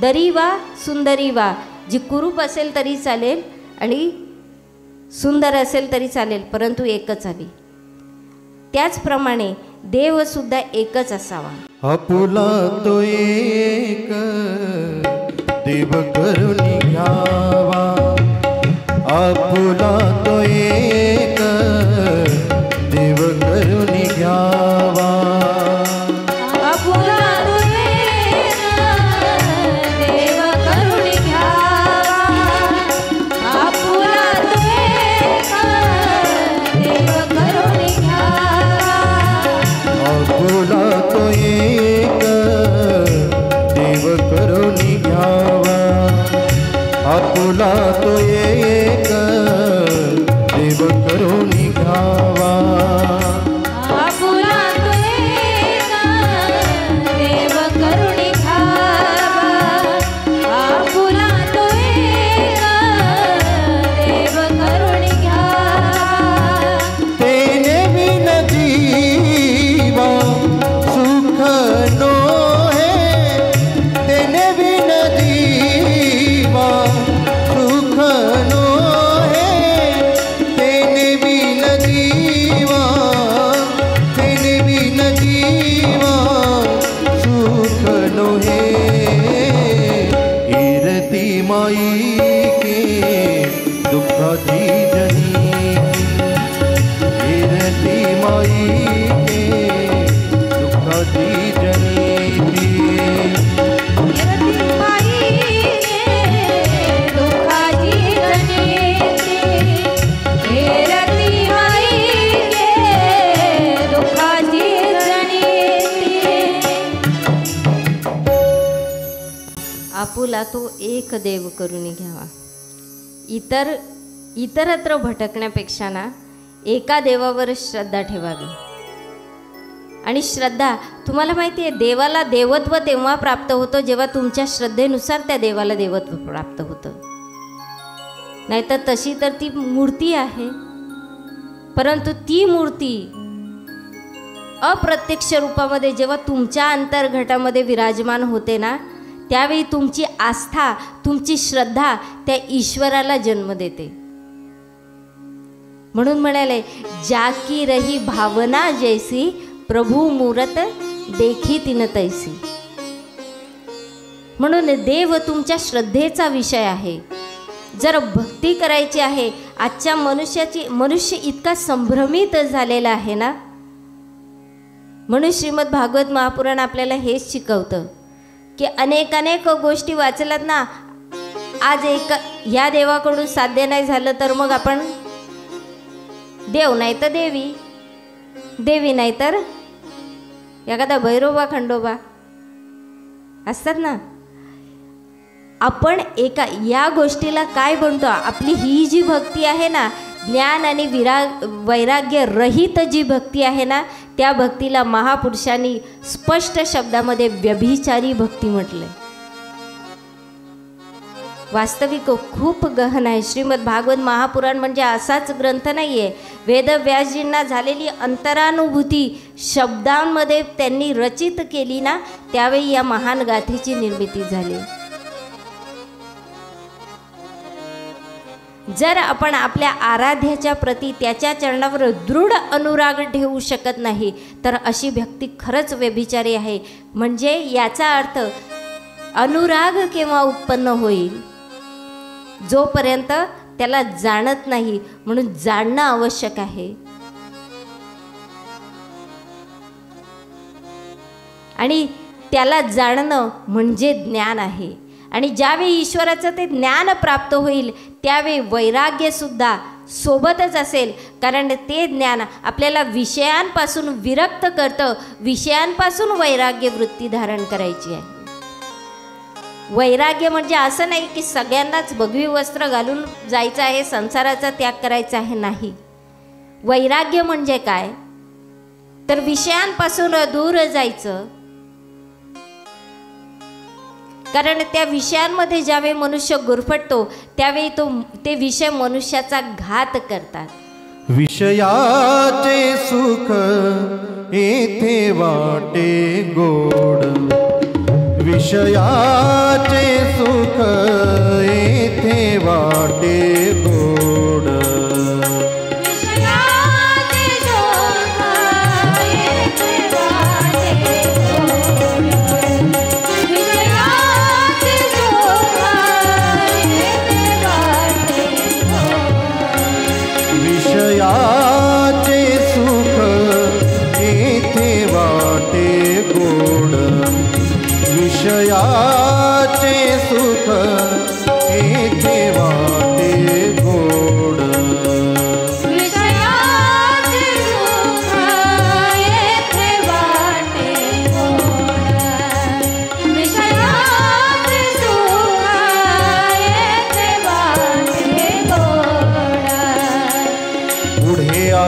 दरी वा सुंदरी वा, जी कुरूप असेल तरी चालेल आणि सुंदर असेल तरी चालेल, परंतु एकच हवी. त्याचप्रमाणे देवसुद्धा एकच असावा. आपुला तो एक देव करुणी घ्यावा, आपुला तो एक देव करुणी घ्यावा. आपुला तो एक देव करुणी घ्यावा, आपुला तो एक देव करुणी घ्यावा, आपुला तो एक आपुला तो एक देव करून घ्यावा, आपुला तो एक देव करून घ्यावा, आपुला तो एक देव करून घ्यावा. तेने बिन जीवा सुख नो है, तेने बिन जीवा सुख नो है, तेने बिन जीवा, तेने बिन जीवा सुख नो है. इरती माई के दुःखाची जनी, इरती माई के दुःखाची जनी. इरती माई गे दुःखाची जनेती, इरती माई गे दुःखाची जनेती. आपुला तो एक देव करून घ्यावा. इतरत्र भटकण्यापेक्षा ना एका देवावर श्रद्धा ठेवावी. आणि श्रद्धा, तुम्हाला माहिती आहे, देवाला देवत्व तेव्हा प्राप्त होतं जेव्हा तुमच्या श्रद्धेनुसार त्या देवाला देवत्व प्राप्त होतं. नाहीतर तशी तर ती मूर्ती आहे, परंतु ती मूर्ती अप्रत्यक्ष रूपामध्ये जेव्हा तुमच्या अंतर्घटामध्ये विराजमान होते ना, त्यावेळी तुमची आस्था, तुमची श्रद्धा त्या ईश्वराला जन्म देते. म्हणून म्हणाले, जाकी रही भावना जैसी प्रभू मूरत देखी तिन तैसी. म्हणून देव तुमच्या श्रद्धेचा विषय आहे. जर भक्ती करायची आहे, आजच्या मनुष्य इतका संभ्रमित झालेला आहे ना, म्हणून श्रीमद भागवत महापुराण आपल्याला हेच शिकवतं की अनेक गोष्टी वाचलात ना, आज या देवाकडून साध्य नाही झालं तर मग आपण देव नाही तर देवी, देवी नाही तर एखादा भैरोबा खंडोबा असतात ना. आपण या गोष्टीला काय म्हणतो, आपली ही जी भक्ती आहे ना, ज्ञान आणि वैराग्य रहित जी भक्ती आहे ना, त्या भक्तीला महापुरुषांनी स्पष्ट शब्दामध्ये व्यभिचारी भक्ती म्हटलंय. वास्तविक खूप गहन आहे. श्रीमद भागवत महापुराण म्हणजे असाच ग्रंथ नाही आहे. वेदव्यासजींना झालेली अंतरानुभूती शब्दांमध्ये त्यांनी रचित केली ना, त्यावेळी या महान गाथेची निर्मिती झाली. जर आपण आपल्या आराध्याच्या प्रती त्याच्या चरणावर दृढ अनुराग ठेवू शकत नाही तर अशी भक्ती खरंच व्यभिचारी आहे. म्हणजे याचा अर्थ अनुराग केव्हा उत्पन्न होईल, जोपर्यंत त्याला जाणत नाही. म्हणून जाणणं आवश्यक आहे. आणि त्याला जाणणं म्हणजे ज्ञान आहे. आणि ज्यावेळी ईश्वराचं ते ज्ञान प्राप्त होईल त्यावेळी वैराग्यसुद्धा सोबतच असेल. कारण ते ज्ञान आपल्याला विषयांपासून विरक्त करतं. विषयांपासून वैराग्य वृत्ती धारण करायची आहे. वैराग्य म्हणजे असं नाही की सगळ्यांनाच भगवी वस्त्र घालून जायचं आहे, संसाराचा त्याग करायचा आहे, नाही. वैराग्य म्हणजे काय तर विषयांपासून दूर जायचं. कारण त्या विषयांमध्ये ज्यावेळी मनुष्य गुरफटतो त्यावेळी ते विषय मनुष्याचा घात करतात. विषयाचे सुख येथे वाटे गोड, विषयाचे सुख येथे वाटे गोड, विषयाचे सुख येथे वाटे गोड, विषयाचे सुख येथे वाटे गोड, विषयाचे सुख येथे वाटे गोड, विषयाचे सुख येथे वाटे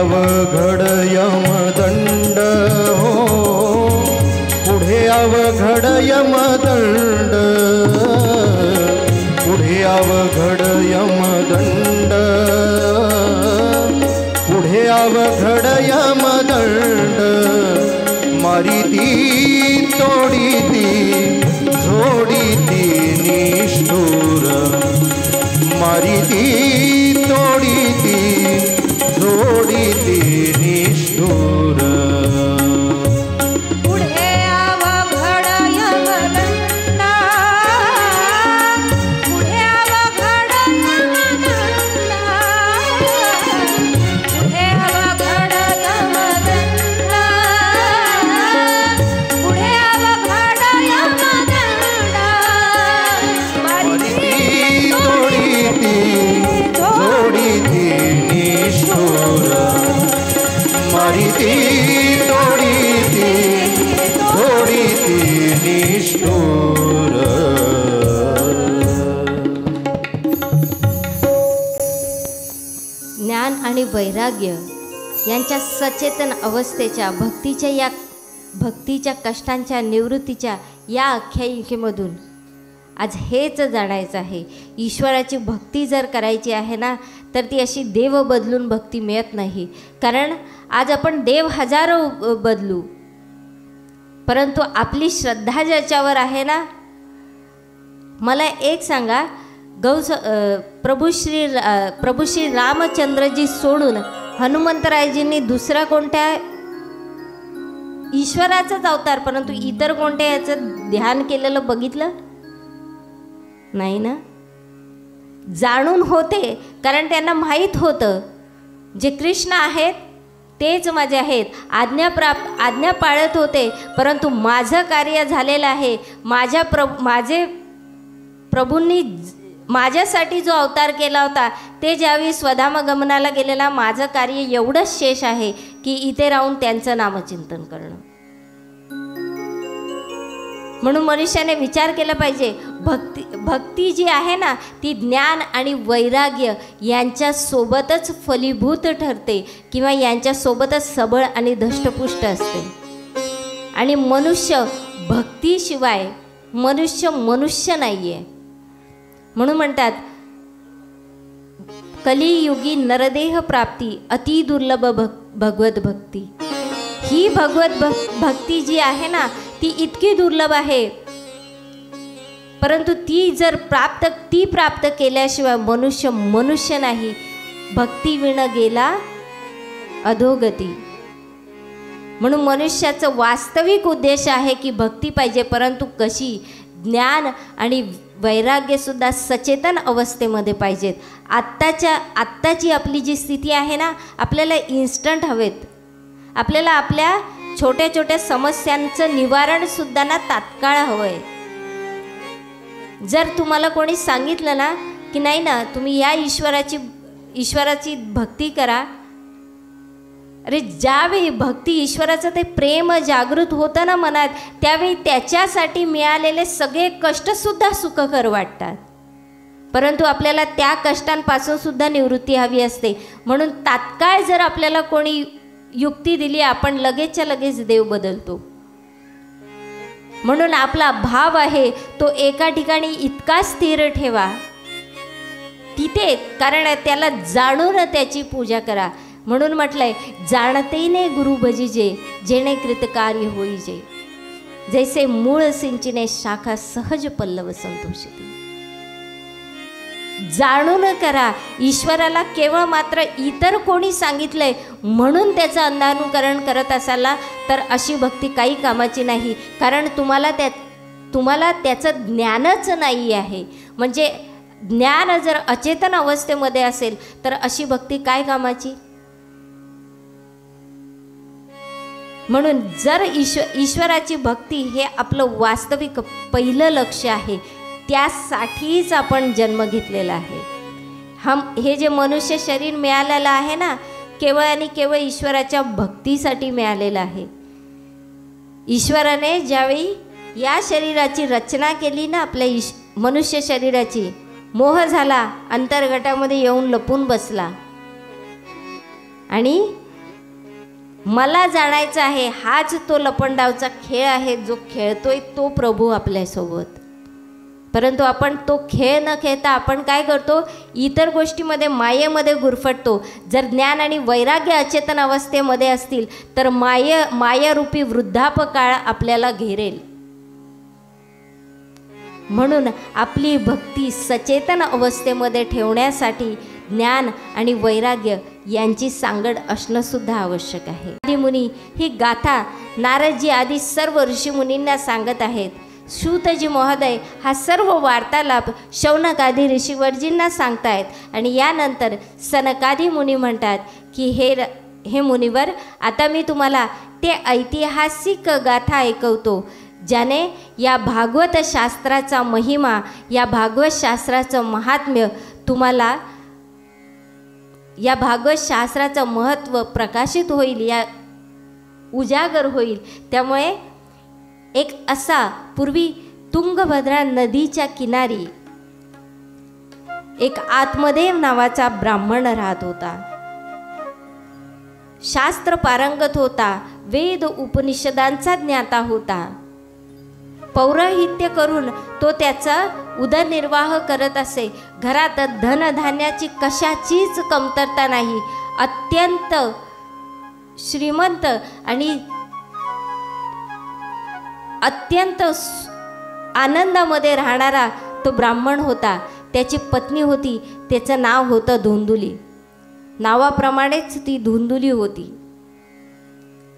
अवघड यमदंड हो, पुढे अवघड यमदंड, पुढे अवघड यमदंड, पुढे अवघड यमदंड, मारिती तोडीती झोडीती निष्ठुर, मारिती तोडीती झोडीती निष्ठुर. पुढे अवघड यमदंड, पुढे अवघड यमदंड, पुढे अवघड यमदंड, पुढे अवघड यमदंड, मारिती तोडीती झोडीती निष्ठुर, मारिती तोडीती झोडीती निष्ठुर. ज्ञान आणि वैराग्य यांच्या सचेतन अवस्थेच्या भक्तीच्या कष्टांच्या निवृत्तीच्या या आख्यायिकेमधून आज हेच जाणायचं आहे. ईश्वराची भक्ती जर करायची आहे ना, तर ती अशी देव बदलून भक्ती मिळत नाही. कारण आज आपण देव हजारो बदलू, परंतु आपली श्रद्धा ज्याच्यावर आहे ना, मला एक सांगा, प्रभू श्री रामचंद्रजी सोडून हनुमंतरायजींनी दुसरा कोणत्या ईश्वराचाच अवतार, परंतु इतर कोणत्या याचं ध्यान केलेलं बघितलं नाही ना. जाणून होते, कारण त्यांना माहीत होतं जे कृष्ण आहेत तेच माझे आहेत. आज्ञा पाळत होते, परंतु माझं कार्य झालेलं आहे. माझे प्रभूंनी माझ्यासाठी जो अवतार केला होता, ते ज्यावेळी स्वधामगमनाला गेलेला, माझं कार्य एवढंच शेष आहे की इथे राहून त्यांचं नामचिंतन करणं. म्हणून मनुष्याने विचार केला पाहिजे, भक्ती जी आहे ना, ती ज्ञान आणि वैराग्य यांच्यासोबतच फलीभूत ठरते किंवा यांच्यासोबतच सबळ आणि धष्टपुष्ट असते. आणि मनुष्य भक्तीशिवाय मनुष्य नाही आहे. म्हणून म्हणतात, कलियुगी नरदेह प्राप्ती अति दुर्लभ भगवत भक्ती. ही भगवत भक्ती जी आहे ना, ती इतकी दुर्लभ आहे, परंतु ती प्राप्त केल्याशिवाय मनुष्य नाही. भक्ती विण गेला अधोगती. म्हणून मनुष्याचं वास्तविक उद्देश आहे की भक्ती पाहिजे, परंतु कशी? ज्ञान आणि वैराग्य सुद्धा सचेतन अवस्थेमध्ये पाहिजेत. आत्ताची आपली जी स्थिती आहे ना, आपल्याला इन्स्टंट हवेत. आपल्याला आपल्या छोट्या छोट्या समस्यांचं निवारण सुद्धा ना तात्काळ हवं आहे. जर तुम्हाला कोणी सांगितलं ना की नाही ना, तुम्ही या ईश्वराची भक्ती करा, अरे ज्यावेळी भक्ती ईश्वराचं ते प्रेम जागृत होतं ना मनात, त्यावेळी त्याच्यासाठी मिळालेले सगळे कष्टसुद्धा सुखकर वाटतात. परंतु आपल्याला त्या कष्टांपासून सुद्धा निवृत्ती हवी असते. म्हणून तात्काळ जर आपल्याला कोणी युक्ती दिली, आपण लगेचच्या लगेच देव बदलतो. म्हणून आपला भाव आहे तो एका ठिकाणी इतका स्थिर ठेवा तिथे, कारण त्याला जाणून त्याची पूजा करा. म्हणून म्हटलंय, जाणतेने गुरु भजिजे जेणे कृतकार्य होईजे, जैसे मूळ सिंचिने शाखा सहज पल्लव संतोषिते. जाणून करा. ईश्वराला केवळ मात्र इतर कोणी सांगितलंय म्हणून त्याचं अंधानुकरण करत असाल ना, तर अशी भक्ती काही कामाची नाही. कारण तुम्हाला त्याचं ज्ञानच नाही आहे. म्हणजे ज्ञान जर अचेतन अवस्थेमध्ये असेल तर अशी भक्ती काय कामाची? म्हणून जर ईश्वराची भक्ती हे आपलं वास्तविक पहिलं लक्ष आहे, त्यासाठीच आपण जन्म घेतलेला आहे. हे जे मनुष्य शरीर मिळालेलं आहे ना, केवळ आणि केवळ ईश्वराच्या भक्तीसाठी मिळालेलं आहे. ईश्वराने ज्यावेळी या शरीराची रचना केली ना, आपल्या मनुष्य शरीराची, मोह झाला, अंतर्गटामध्ये येऊन लपून बसला आणि मला जाणायचं आहे, हाच तो लपंडावचा खेळ आहे जो खेळतोय तो प्रभू आपल्यासोबत. परंतु आपण तो खेळ न खेळता आपण काय करतो, इतर गोष्टीमध्ये मायेमध्ये गुरफटतो. जर ज्ञान आणि वैराग्य अचेतन अवस्थेमध्ये असतील तर मायारूपी वृद्धापकाळ आपल्याला घेरेल. म्हणून आपली भक्ती सचेतन अवस्थेमध्ये ठेवण्यासाठी ज्ञान आणि वैराग्य यांची सांगड असणं सुद्धा आवश्यक आहे. आदिमुनी ही गाथा नारदजी आदी सर्व ऋषीमुनींना सांगत आहेत. सूतजी महोदय हा सर्व वार्तालाप शौनकादी ऋषीवरजींना सांगतायत. आणि यानंतर सनकादी मुनी म्हणतात की हे मुनिवर, आता मी तुम्हाला ते ऐतिहासिक गाथा ऐकवतो ज्याने या भागवत शास्त्राचा महिमा, या भागवत शास्त्राचं महात्म्य तुम्हाला, या भागवत शास्त्राचं महत्त्व प्रकाशित होईल, या उजागर होईल. त्यामुळे एक असा पूर्वी तुंगभद्रा नदीच्या किनारी एक आत्मदेव नावाचा ब्राह्मण राहत होता. शास्त्र पारंगत होता, वेद उपनिषदांचा ज्ञाता होता. पौरोहित्य करून तो त्याचा उदरनिर्वाह करत असे. घरात धनधान्याची कशाचीच कमतरता नाही. अत्यंत श्रीमंत आणि अत्यंत आनंदामध्ये राहणारा तो ब्राह्मण होता. त्याची पत्नी होती, त्याचं नाव होतं धुंदुली. नावाप्रमाणेच ती धुंदुली होती.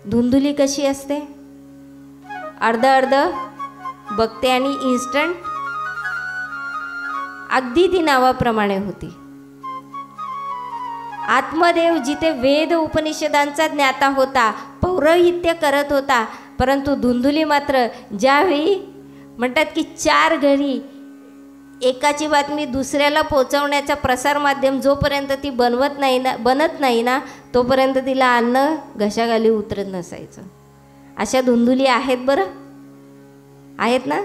धुंदुली कशी असते, अर्ध अर्ध बघते आणि इन्स्टंट, अगदी ती नावाप्रमाणे होती. आत्मदेव जिथे वेद उपनिषदांचा ज्ञाता होता, पौरोहित्य करत होता, परंतु धुंदुली मात्र ज्यावेळी म्हणतात की 4 घडी एकाची बातमी दुसऱ्याला पोचवण्याचा प्रसारमाध्यम जोपर्यंत ती बनत नाही ना तोपर्यंत तिला अन्न घशाखाली उतरत नसायचं. अशा धुंदुली आहेत बरं, आहेत ना,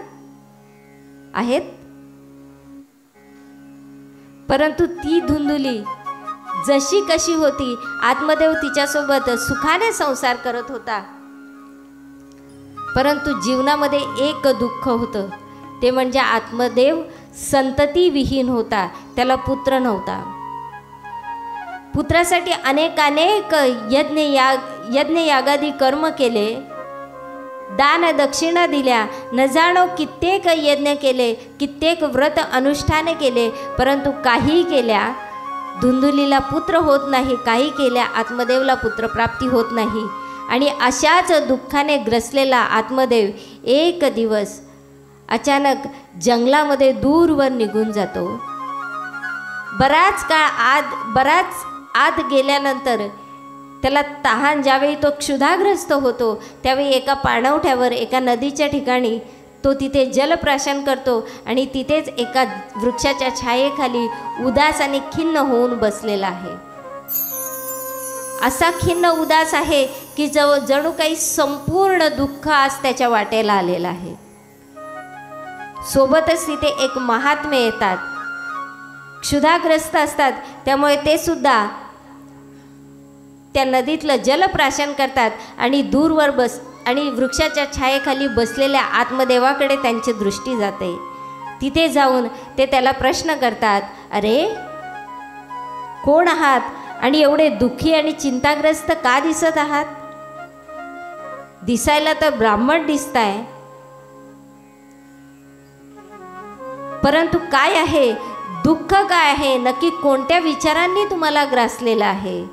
आहेत. परंतु ती धुंदुली जशी कशी होती, आत्मदेव तिच्यासोबत सुखाने संसार करत होता. परंतु जीवनामध्ये एक दुःख होतं, ते म्हणजे आत्मदेव संततीविहीन होता. त्याला पुत्र नव्हता. पुत्रासाठी अनेक यज्ञ यागादी कर्म केले, दान दक्षिणा दिल्या, न जाणो कित्येक यज्ञ केले, कित्येक व्रत अनुष्ठाने केले, परंतु काही केल्या धुंदुलीला पुत्र होत नाही, काही केल्या आत्मदेवला पुत्रप्राप्ती होत नाही. आणि अशाच दुःखाने ग्रसलेला आत्मदेव एक दिवस अचानक जंगलामध्ये दूरवर निघून जातो. बराच आत गेल्यानंतर त्याला तहान, ज्यावेळी तो क्षुधाग्रस्त होतो त्यावेळी एका पाणवठ्यावर, एका नदीच्या ठिकाणी तो तिथे जलप्राशन करतो आणि तिथेच एका वृक्षाच्या छायेखाली उदास आणि खिन्न होऊन बसलेला आहे. असा खिन्न उदास आहे की जणू काही संपूर्ण दुःख आज त्याच्या वाटेला आलेला आहे. सोबतच तिथे एक महात्मे येतात, क्षुधाग्रस्त असतात, त्यामुळे ते सुद्धा त्या नदीतलं जलप्राशन करतात आणि दूरवर आणि वृक्षाच्या छायेखाली बसलेल्या आत्मदेवाकडे त्यांची दृष्टी जाते. तिथे जाऊन ते त्याला प्रश्न करतात, अरे कोण आहात आणि एवढे दुःखी आणि चिंताग्रस्त का दिसत आहात? दिसायला तर ब्राह्मण दिसताय, परंतु काय आहे, दुःख काय आहे, नक्की कोणत्या विचारांनी तुम्हाला ग्रासलेलं आहे?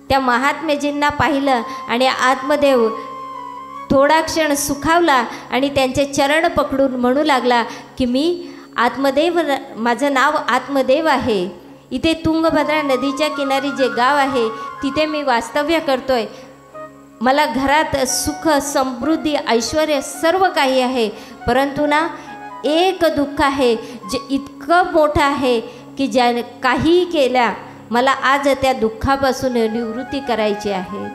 त्या महात्मेजींना पाहिलं आणि आत्मदेव थोडा क्षण सुखावला आणि त्यांचे चरण पकडून म्हणू लागला की मी आत्मदेव, माझं नाव आत्मदेव आहे. इथे तुंगभद्रा नदीच्या किनारी जे गाव आहे तिथे मी वास्तव्य करतोय. मला घरात सुख, समृद्धी, ऐश्वर सर्व काही आहे, परंतु ना एक दुःख आहे जे इतकं मोठं आहे की ज्याने काही केल्या मला आज त्या दुःखापासून निवृत्ती करायची आहे.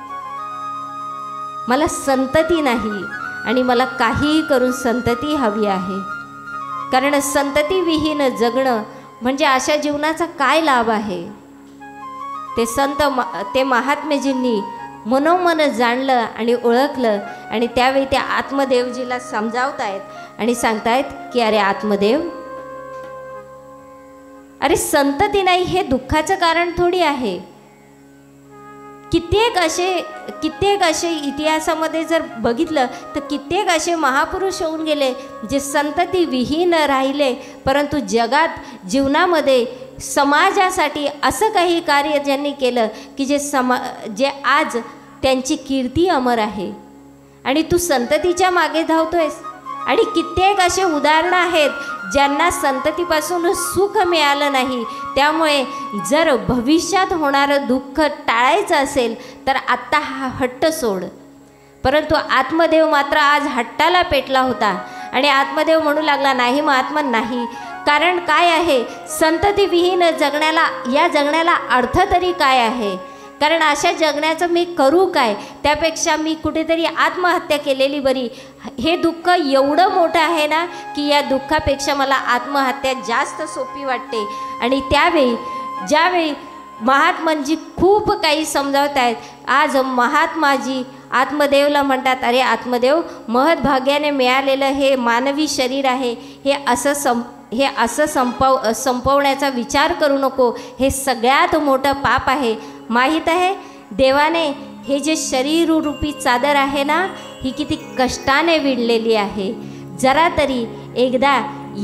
मला संतती नाही आणि मला काहीही करून संतती हवी आहे. कारण संततीविहीन जगणं म्हणजे अशा जीवनाचा काय लाभ आहे? ते महात्मेजींनी मनोमन जाणलं आणि ओळखलं. आणि त्यावेळी त्या आत्मदेवजीला समजावतायत आणि सांगतायत की अरे आत्मदेव, अरे संतती नाही हे दुःखाचं कारण थोडी आहे. कित्येक असे इतिहासामध्ये जर बघितलं तर कित्येक असे महापुरुष होऊन गेले जे संतती विहीन राहिले, परंतु जगात जीवनामध्ये समाजासाठी असं काही कार्य ज्यांनी केलं की जे आज त्यांची कीर्ती अमर आहे. आणि तू संततीच्या मागे धावतोयस. आणि कित्येक असे उदाहरणं आहेत ज्यांना संततीपासून सुख मिळालं नाही. त्यामुळे जर भविष्यात होणारं दुःख टाळायचं असेल तर आत्ता हा हट्ट सोड. परंतु आत्मदेव मात्र आज हट्टाला पेटला होता आणि आत्मदेव म्हणू लागला, नाही महात्मा नाही. कारण काय आहे, संततीविहीन या जगण्याला अर्थ तरी काय आहे. कारण अशा जगण्याचं मी करू काय, त्यापेक्षा मी कुठेतरी आत्महत्या केलेली बरी. हे दुःख एवढं मोठं आहे ना की या दुःखापेक्षा मला आत्महत्या जास्त सोपी वाटते. आणि ज्यावेळी महात्मांजी खूप काही समजावत आहेत. आज महात्माजी आत्मदेवला म्हणतात, अरे आत्मदेव, महद्भाग्याने मिळालेलं हे मानवी शरीर आहे, हे असं संपवण्याचा विचार करू नको. हे सगळ्यात मोठं पाप आहे. माहीत आहे, देवाने हे जे शरीररूपी चादर आहे ना, ही किती कष्टाने विणलेली आहे. जरा तरी एकदा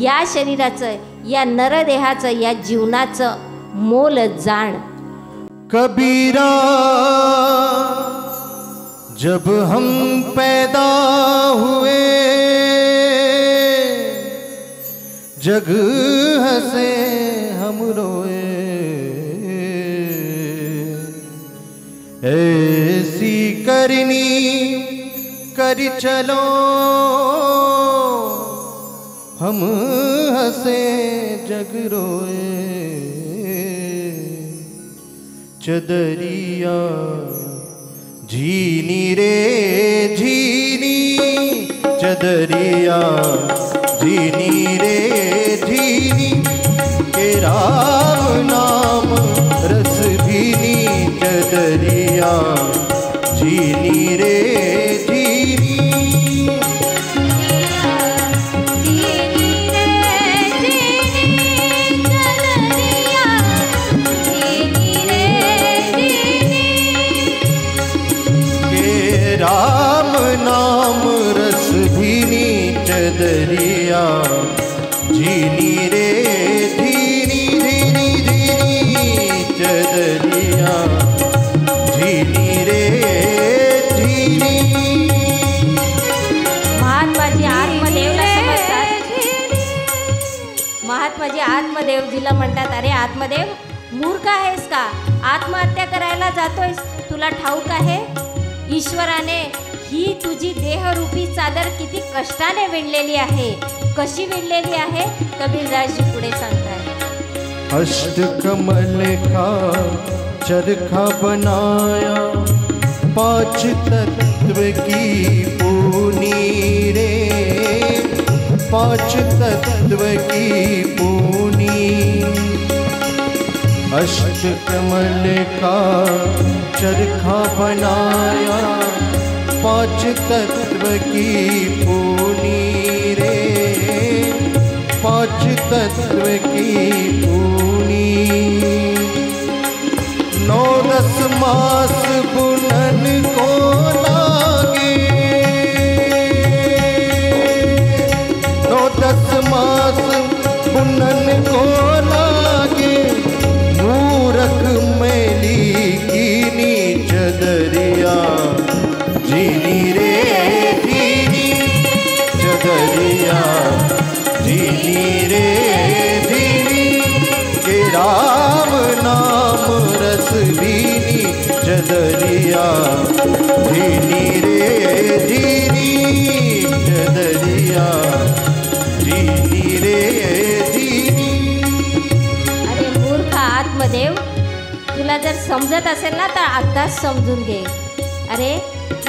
या शरीराचं, या नरदेहाचं, या जीवनाचं मोल जाण. कबीरा, जब हम पैदा हुए जग हंसे हम रोए, ऐसी करनी कर चलो हम हंसे जग रोए, चदरिया झीनी रे झीनी, चदरिया झीनी रे झीनी, के राम नाम रस भीनी, चदरिया झीनी रे झीनी. राम नाम रस भीनी, चदरिया झीनी रे झीनी झीनी झीनी, चदरिया झीनी रे झीनी. महात्माजी आत्मदेवला समजतात. महात्माजी आत्मदेवजीला म्हणतात, अरे आत्मदेव, मूर्ख आहेस का? आत्महत्या करायला जातोयस. तुला ठाऊक आहे ईश्वराने ही तुझी देहरूपी चादर किती कष्टाने विणलेली आहे. कशी विणलेली आहे कबीरदासजी पुढे सांगतात. अष्टकमल का चरखा बनाया, पांच तत्व की पूनी रे, पांच तत्व की पूनी. अष्टकमल का चरखा बनाया, पांच तत्व की पूनी रे, पांच तत्व की पूनी. 9-10 मास बुनन को लागे, 9-10 मास बुनन को लागे, मूरख मैली कीनी, चदरिया झीनी रे झीनी, चदरिया झीनी रे झीनी, के राम नाम रस भीनी, चदरिया झीनी रे झीनी, चदरिया झीनी रे झीनी. अरे मूर्ख आत्मदेव, तुला जर समजत असेल ना तर आत्ताच समजून घे. अरे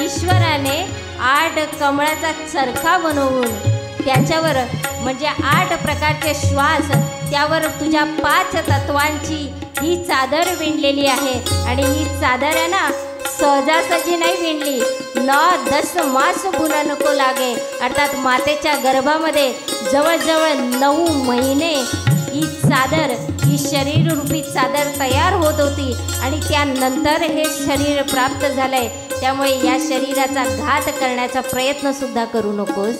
ईश्वराने 8 कमळाचा चरखा बनवून त्याच्यावर म्हणजे 8 प्रकारचे श्वास, त्यावर तुझ्या 5 तत्वांची ही चादर विणलेली आहे. आणि ही चादर आहे ना सहजासहजी नाही विणली, 9-10 मास बुना नको लागे. अर्थात मातेच्या गर्भामध्ये जवळजवळ 9 महिने ही चादर, ही शरीररूपी चादर तयार होत होती आणि त्यानंतर हे शरीर प्राप्त झालंय. त्यामुळे या शरीराचा घात करण्याचा प्रयत्न सुद्धा करू नकोस.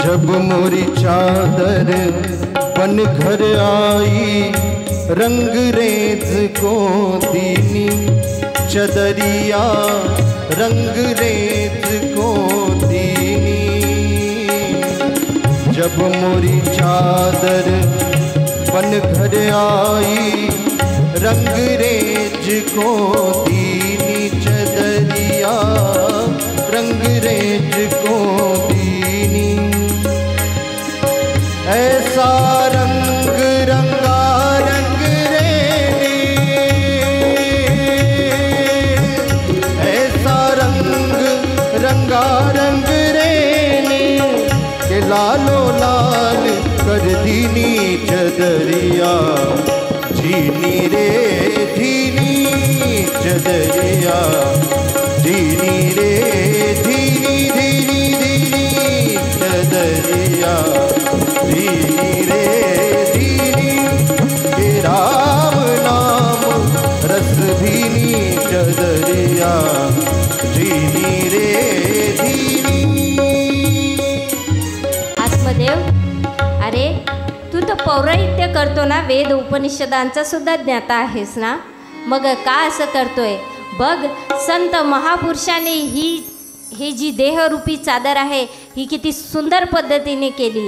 जब मोरी चादर बन घर आई, रंगरेज को दीनी चदरिया, रंगरेज को दीनी. जब मोरी चादर बन घर आई, रंगरेज को दीनी चदरिया, रंगरेज को दीनी. ऐसा रंग रंगा रंग रेनी, ऐसा रंग रंगा रंग रेनी, के लालो लाल कर दीनी चदरिया, जीनी रे जीनी चदरिया, जीनी रे जीनी धीनी धीनी चदरिया, धीनी रे धीनी के राम नाम रस भीनी चदरिया, धीनी रे धीनी. आत्मदेव, अरे तू तर पौराहित्य करतो ना, वेद उपनिषदांचा सुद्धा ज्ञाता आहेस ना, मग का असं करतोय? बघ, संत महापुरुषांनी ही जी देहरूपी चादर आहे ही किती सुंदर पद्धतीने केली.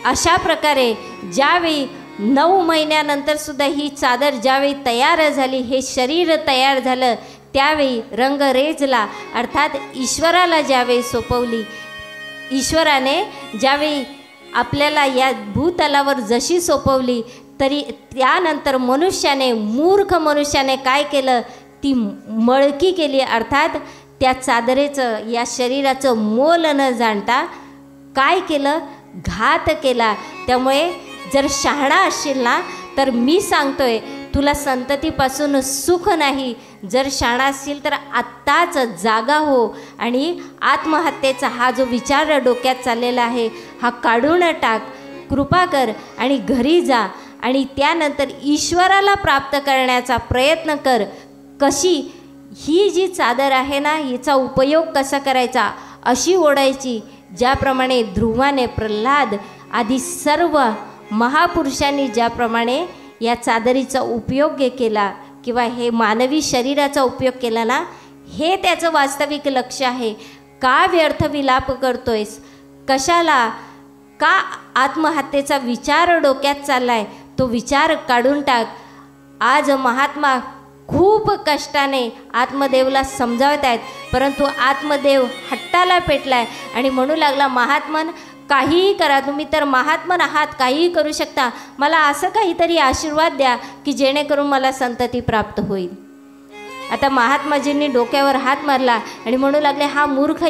अशा प्रकारे ज्यावेळी 9 महिन्यानंतर सुद्धा ही चादर ज्यावेळी तयार झाली, हे शरीर तयार झालं, त्यावेळी रंगरेजला अर्थात ईश्वराला ज्यावेळी सोपवली, ईश्वराने ज्यावेळी आपल्याला या भूतलावर जशी सोपवली, तरी त्यानंतर मनुष्याने, मूर्ख मनुष्याने काय केलं? ती मळकी केली. अर्थात त्या चादरेचं, या शरीराचं मोल न जाणता काय केलं? घात केला. त्यामुळे जर शहाणा असशील ना, तर मी सांगतोय तुला संततीपासून सुख नाही. जर शहाणा असशील तर आत्ताच जागा हो आणि आत्महत्येचा हा जो विचार डोक्यात चाललेला आहे हा काढून टाक. कृपा कर आणि घरी जा आणि त्यानंतर ईश्वराला प्राप्त करण्याचा प्रयत्न कर. कशी? ही जी चादर आहे ना, हिचा उपयोग कसा करायचा? अशी ओढायची ज्याप्रमाणे ध्रुवाने, प्रल्हाद आदी सर्व महापुरुषांनी ज्याप्रमाणे या चादरीचा उपयोग केला किंवा हे मानवी शरीराचा उपयोग केला ना, हे त्याचं वास्तविक लक्ष आहे. का व्यर्थ विलाप करतोयस? कशाला? का आत्महत्येचा विचार डोक्यात चाललाय? तो विचार काढून टाक. आज महात्मा खूप कष्टाने आत्मदेवला समजावत आहेत, परंतु आत्मदेव हट्टाला पेटलाय आणि म्हणू लागला, महात्मन काहीही करा, तुम्ही तर महात्मन आहात, काहीही करू शकता, मला असं काहीतरी आशीर्वाद द्या की जेणेकरून मला संतती प्राप्त होईल. आता महात्माजींनी डोक्यावर हात मारला आणि म्हणू लागले, हा मूर्ख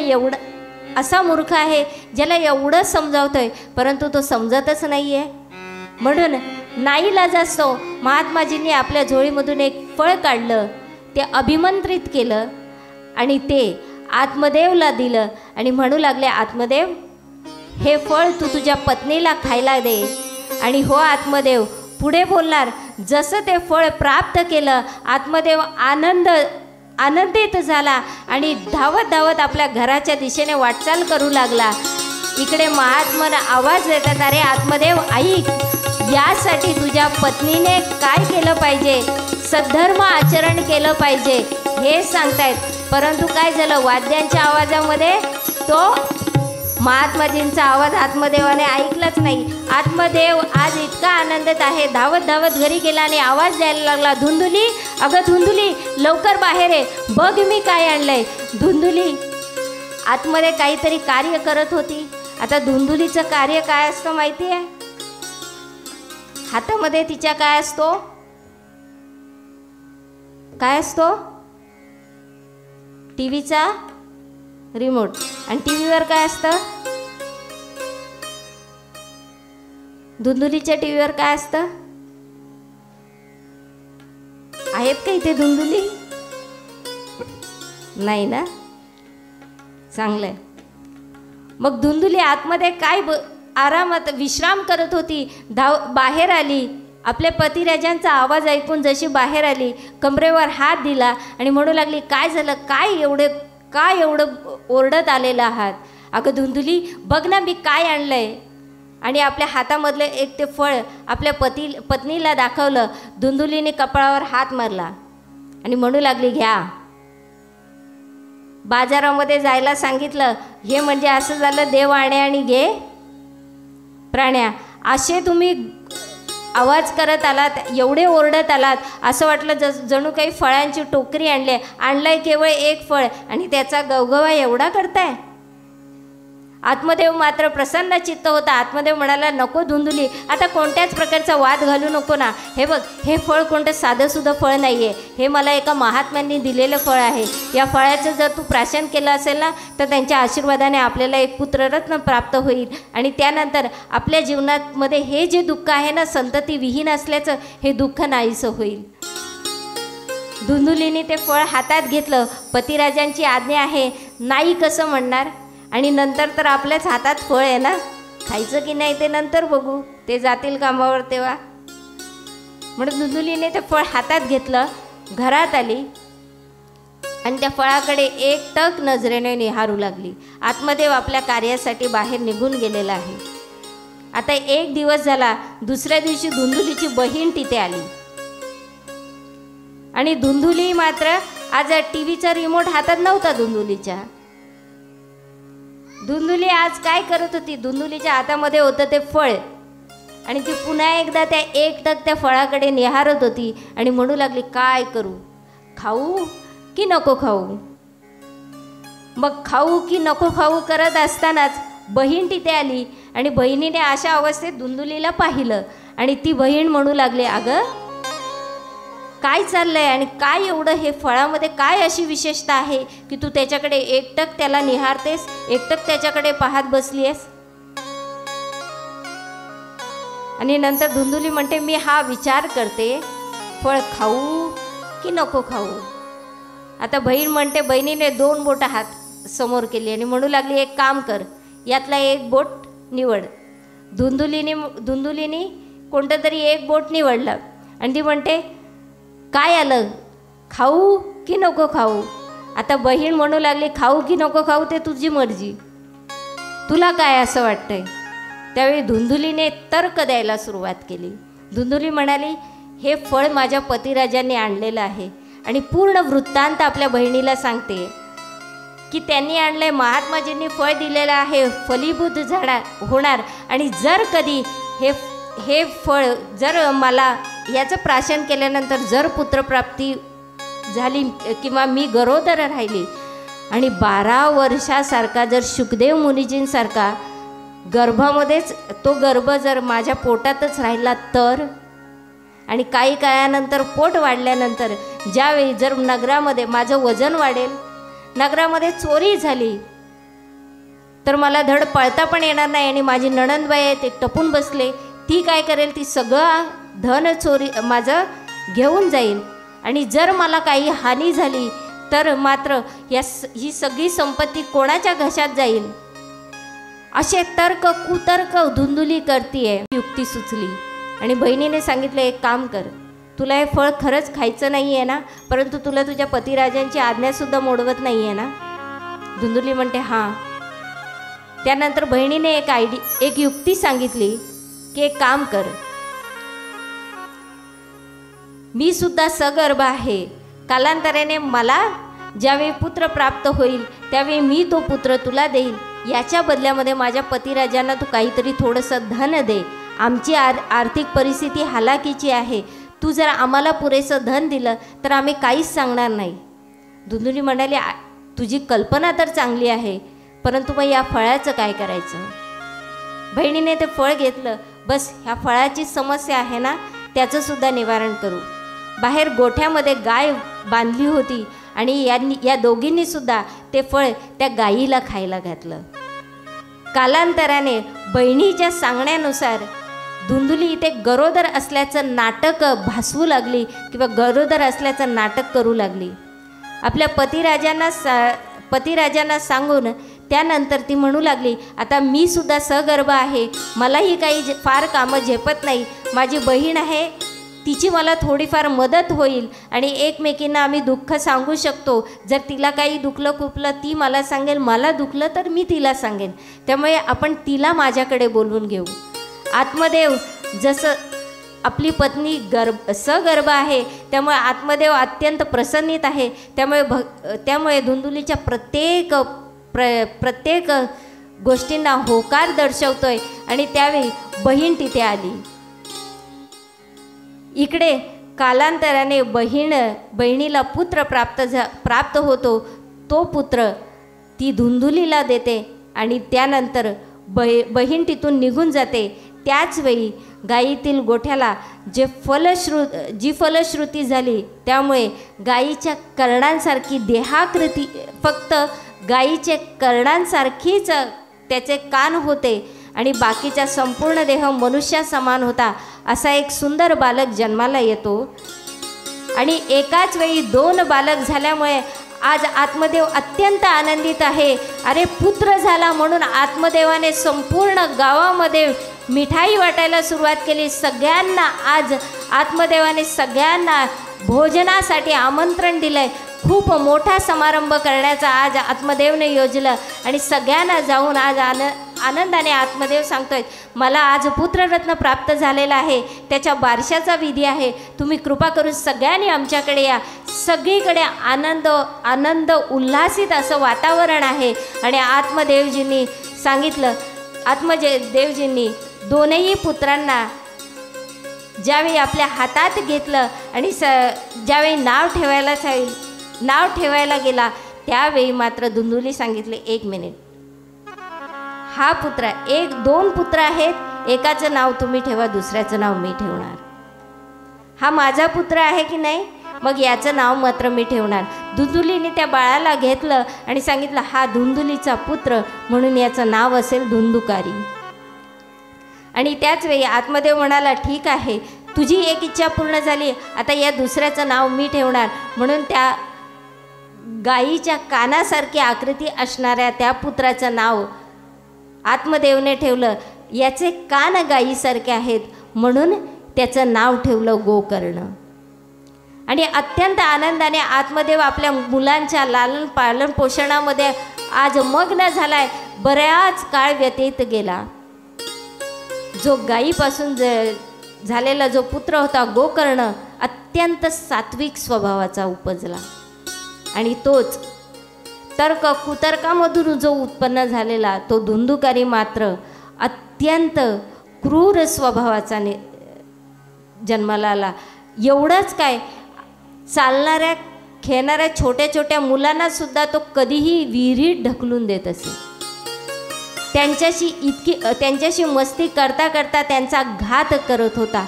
असा मूर्ख आहे ज्याला एवढं समजावतोय परंतु तो समजतच नाही आहे. म्हणून नाईलाज असतो महात्माजींनी आपल्या झोळीमधून एक फळ काढलं, ते अभिमंत्रित केलं आणि ते आत्मदेवला दिलं आणि म्हणू लागले, आत्मदेव हे फळ तू तुझ्या पत्नीला खायला दे. आणि हो आत्मदेव पुढे बोलणार, जसं ते फळ प्राप्त केलं आत्मदेव आनंदित झाला आणि धावत धावत आपल्या घराच्या दिशेने वाटचाल करू लागला. इकडे महात्मानं आवाज देतात, अरे आत्मदेव ऐक, यासाठी तुझ्या पत्नीने काय केलं पाहिजे? सद्धर्म आचरण केलं पाहिजे हे सांगतायत. परंतु काय झालं, वाद्यांच्या आवाजामध्ये तो महात्माजींचा आवाज आत्मदेवाने ऐकलाच नाही. आत्मदेव आज इतका आनंदित आहे, धावत धावत घरी गेला आणि आवाज द्यायला लागला, धुंदुली, अगं धुंदुली लवकर बाहेर ये, बघ मी काय आणलंय. धुंदुली आतमध्ये काहीतरी कार्य करत होती. आता धुंदुलीचं कार्य काय असतं माहिती आहे? हातामध्ये तिच्या काय असतो? काय असतो? टीव्हीचा रिमोट. आणि टीव्हीवर काय असतं? धुंदुलीच्या टीव्हीवर काय असतं? आहेत का इथे धुंदुली? नाही ना, चांगलंय. मग धुंदुली आतमध्ये काय आरामात विश्राम करत होती. बाहेर आली, आपल्या पतिराजांचा आवाज ऐकून जशी बाहेर आली, कमरेवर हात दिला आणि म्हणू लागली, काय झालं, काय एवढं ओरडत आलेलं आहात? अगं धुंदुली, बघ ना मी काय आणलंय. आणि आपल्या हातामधलं एक ते फळ आपल्या पत्नीला दाखवलं. धुंदुलीने कपाळावर हात मारला आणि म्हणू लागली, घ्या. बाजारामध्ये जायला सांगितलं, हे म्हणजे असं झालं, देव आणे आणि घे प्राण्या. असे तुम्ही आवाज करत आलात, एवढे ओरडत आलात, असं वाटलं जणू काही फळांची टोकरी आणलंय केवळ एक फळ आणि त्याचा गवगवा एवढा करताय. आत्मदेव मात्र प्रसन्न चित्त होता. आत्मदेव म्हणाला, नको धुंदुली, आता कोणत्याच प्रकारचा वाद घालू नको ना. हे बघ, हे फळ कोणतं साधंसुद्धा फळ नाही आहे. हे मला एका महात्म्यांनी दिलेलं फळ आहे. या फळाचं जर तू प्राशन केलं असेल ना, तर त्यांच्या आशीर्वादाने आपल्याला एक पुत्ररत्न प्राप्त होईल आणि त्यानंतर आपल्या जीवनामध्ये हे जे दुःख आहे ना, संतती विहीन असल्याचं, हे दुःख नाहीसं होईल. धुंदुलीने ते फळ हातात घेतलं. पतिराजांची आज्ञा आहे, नाही कसं म्हणणार. आणि नंतर तर आपल्याच हातात फळ आहे ना, खायचं की नाही ते नंतर बघू, ते जातील कामावर तेव्हा. म्हणून धुंदुलीने ते फळ हातात घेतलं, घरात आली आणि त्या फळाकडे एकटक नजरेने निहारू लागली. आत्मदेव आपल्या कार्यासाठी बाहेर निघून गेलेला आहे. आता एक दिवस झाला. दुसऱ्या दिवशी धुंदुलीची बहीण तिथे आली आणि धुंदुली मात्र आज टीव्हीचा रिमोट हातात नव्हता. धुंदुली आज काय करत होती? धुंदुलीच्या हातामध्ये होतं ते फळ आणि ती पुन्हा एकदा त्या एकटक त्या फळाकडे निहारत होती आणि म्हणू लागली, काय करू, खाऊ की नको खाऊ. मग खाऊ की नको खाऊ करत असतानाच बहीण तिथे आली आणि बहिणीने अशा अवस्थेत धुंदुलीला पाहिलं आणि ती बहीण म्हणू लागली, अगं काय चाललंय आणि काय एवढं, हे फळामध्ये काय अशी विशेषता आहे की तू त्याच्याकडे एकटक त्याला निहारतेस, एकटक त्याच्याकडे पाहत बसली आहेस. आणि नंतर धुंदुली म्हणते, मी हा विचार करते, फळ खाऊ की नको खाऊ. आता बहीण म्हणते, बहिणीने 2 बोटं हात समोर केली आणि म्हणू लागली, एक काम कर, यातला एक बोट निवड. धुंदुलीने कोणतं तरी एक बोट निवडलं आणि ती म्हणते, काय आलं, खाऊ की नको खाऊ. आता बहीण म्हणू लागली, खाऊ की नको खाऊ ते तुझी मर्जी, तुला काय असं वाटतंय. त्यावेळी धुंदुलीने तर्क द्यायला सुरुवात केली. धुंदुली म्हणाली, हे फळ माझ्या पतिराजांनी आणलेलं आहे आणि पूर्ण वृत्तांत आपल्या बहिणीला सांगते की त्यांनी आणलंय, महात्माजींनी फळ दिलेलं आहे, फलीभूत होणार आणि जर कधी हे फळ जर मला याचं प्राशन केल्यानंतर जर पुत्रप्राप्ती झाली किंवा मी गरोदर राहिली आणि 12 वर्षासारखा जर शुकदेव मुनीजींसारखा गर्भामध्येच तो गर्भ जर माझ्या पोटातच राहिला तर, आणि काही काळानंतर पोट वाढल्यानंतर ज्यावेळी जर नगरामध्ये माझं वजन वाढेल, नगरामध्ये चोरी झाली तर मला धड पळता पण येणार नाही आणि माझी नणंदबाई आहे ते टपून बसले, ती काय करेल, ती सगळं धन चोरी माझं घेऊन जाईल आणि जर मला काही हानी झाली तर मात्र ही सगळी संपत्ती कोणाच्या घशात जाईल. असे कुतर्क धुंदुली करतीये. युक्ती सुचली आणि बहिणीने सांगितलं, एक काम कर, तुला हे फळ खरंच खायचं नाही आहे ना, परंतु तुला तुझ्या पतिराजांची आज्ञासुद्धा मोडवत नाही आहे ना. धुंदुली म्हणते, हां. त्यानंतर बहिणीने एक युक्ती सांगितली की एक काम कर, मी सुद्धा सगर्भ आहे, कालांतराने मला ज्यावेळी पुत्र प्राप्त होईल त्यावेळी मी तो पुत्र तुला देईल, याच्या बदल्यामध्ये माझ्या पतिराजांना तू काहीतरी थोडंसं धन दे, आमची आर्थिक परिस्थिती हालाकीची आहे, तू जर आम्हाला पुरेसं धन दिलं तर आम्ही काहीच सांगणार नाही. धुंदुली म्हणाली, तुझी कल्पना तर चांगली आहे, परंतु मग या फळाचं काय करायचं. बहिणीने ते फळ घेतलं. बस ह्या फळाची समस्या आहे ना, त्याचं सुद्धा निवारण करू. बाहेर गोठ्यामध्ये गाय बांधली होती आणि या दोघींनी सुद्धा ते फळ त्या गायीला खायला घातलं. कालांतराने बहिणीच्या सांगण्यानुसार धुंदुली इथे गरोदर असल्याचं नाटक भासवू लागली किंवा गरोदर असल्याचं नाटक करू लागली. आपल्या पतिराजांना सांगून त्यानंतर ती म्हणू लागली, आता मी सुद्धा सगर्भ आहे, मलाही काही फार कामं झेपत नाही, माझी बहीण आहे, तिची मला थोडीफार मदत होईल आणि एकमेकींना आम्ही दुःख सांगू शकतो. जर तिला काही दुखलं खुपलं ती मला सांगेल, मला दुखलं तर मी तिला सांगेन, त्यामुळे आपण तिला माझ्याकडे बोलवून घेऊ. आत्मदेव जसं आपली पत्नी सगर्भ आहे त्यामुळे आत्मदेव अत्यंत प्रसन्नित आहे. त्यामुळे धुंदुलीच्या प्रत्येक गोष्टींना होकार दर्शवतोय आणि त्यावेळी बहीण तिथे आली. इकडे कालांतराने बहिणीला पुत्र प्राप्त होतो. तो पुत्र ती धुंदुलीला देते आणि त्यानंतर बहीण तिथून निघून जाते. त्याचवेळी गायीतील गोठ्याला जी फलश्रुती झाली त्यामुळे गायीच्या कर्णांसारखी देहाकृती, फक्त गायीचे कर्णांसारखीच त्याचे कान होते आणि बाकीचा संपूर्ण देह मनुष्यासमान होता. असा एक सुंदर बालक जन्माला येतो आणि एकाच वेळी 2 बालक झाल्यामुळे आज आत्मदेव अत्यंत आनंदित आहे. अरे पुत्र झाला म्हणून आत्मदेवाने संपूर्ण गावामध्ये मिठाई वाटायला सुरुवात केली. सगळ्यांना आज आत्मदेवाने सगळ्यांना भोजनासाठी आमंत्रण दिलं आहे. खूप मोठा समारंभ करण्याचा आज आत्मदेवने योजलं आणि सगळ्यांना जाऊन आज आनंदाने आत्मदेव सांगतोय, मला आज पुत्ररत्न प्राप्त झालेला आहे, त्याच्या बारशाचा विधी आहे, तुम्ही कृपा करून सगळ्यांनी आमच्याकडे या. सगळीकडे आनंद उल्हासित असं वातावरण आहे. आणि आत्मदेवजींनी सांगितलं, आत्मदेवजींनी दोनही पुत्रांना ज्यावेळी आपल्या हातात घेतलं आणि ज्यावेळी नाव ठेवायला गेला त्यावेळी मात्र धुंदुली सांगितले, 1 मिनिट, हा पुत्र 2 पुत्र आहेत, एकाचं नाव तुम्ही ठेवा, दुसऱ्याचं नाव मी ठेवणार. हा माझा पुत्र आहे की नाही, मग याचं नाव मात्र मी ठेवणार. धुंदुलीने त्या बाळाला घेतलं आणि सांगितलं, हा धुंदुलीचा पुत्र म्हणून याचं नाव असेल धुंदुकारी. आणि त्याच वेळी आत्मदेव म्हणाला, ठीक आहे, तुझी एक इच्छा पूर्ण झाली, आता या दुसऱ्याचं नाव मी ठेवणार. म्हणून त्या गायीच्या कानासारखी आकृती असणाऱ्या त्या पुत्राचं नाव आत्मदेवने ठेवलं. याचे कान गायीसारखे आहेत म्हणून त्याचं नाव ठेवलं गोकर्ण. आणि अत्यंत आनंदाने आत्मदेव आपल्या मुलांच्या लालन पालन पोषणामध्ये आज मग्न झालाय. बऱ्याच काळ व्यतीत गेला. जो गायीपासून झालेला जो पुत्र होता गोकर्ण अत्यंत सात्विक स्वभावाचा उपजला आणि तोच कुतर्कामधून जो उत्पन्न झालेला तो धुंदुकारी मात्र अत्यंत क्रूर स्वभावाचा जन्माला आला. एवढंच काय, चालणाऱ्या खेळणाऱ्या छोट्या छोट्या मुलांना सुद्धा तो कधीही विहिरीत ढकलून देत असे. त्यांच्याशी मस्ती करता करता त्यांचा घात करत होता.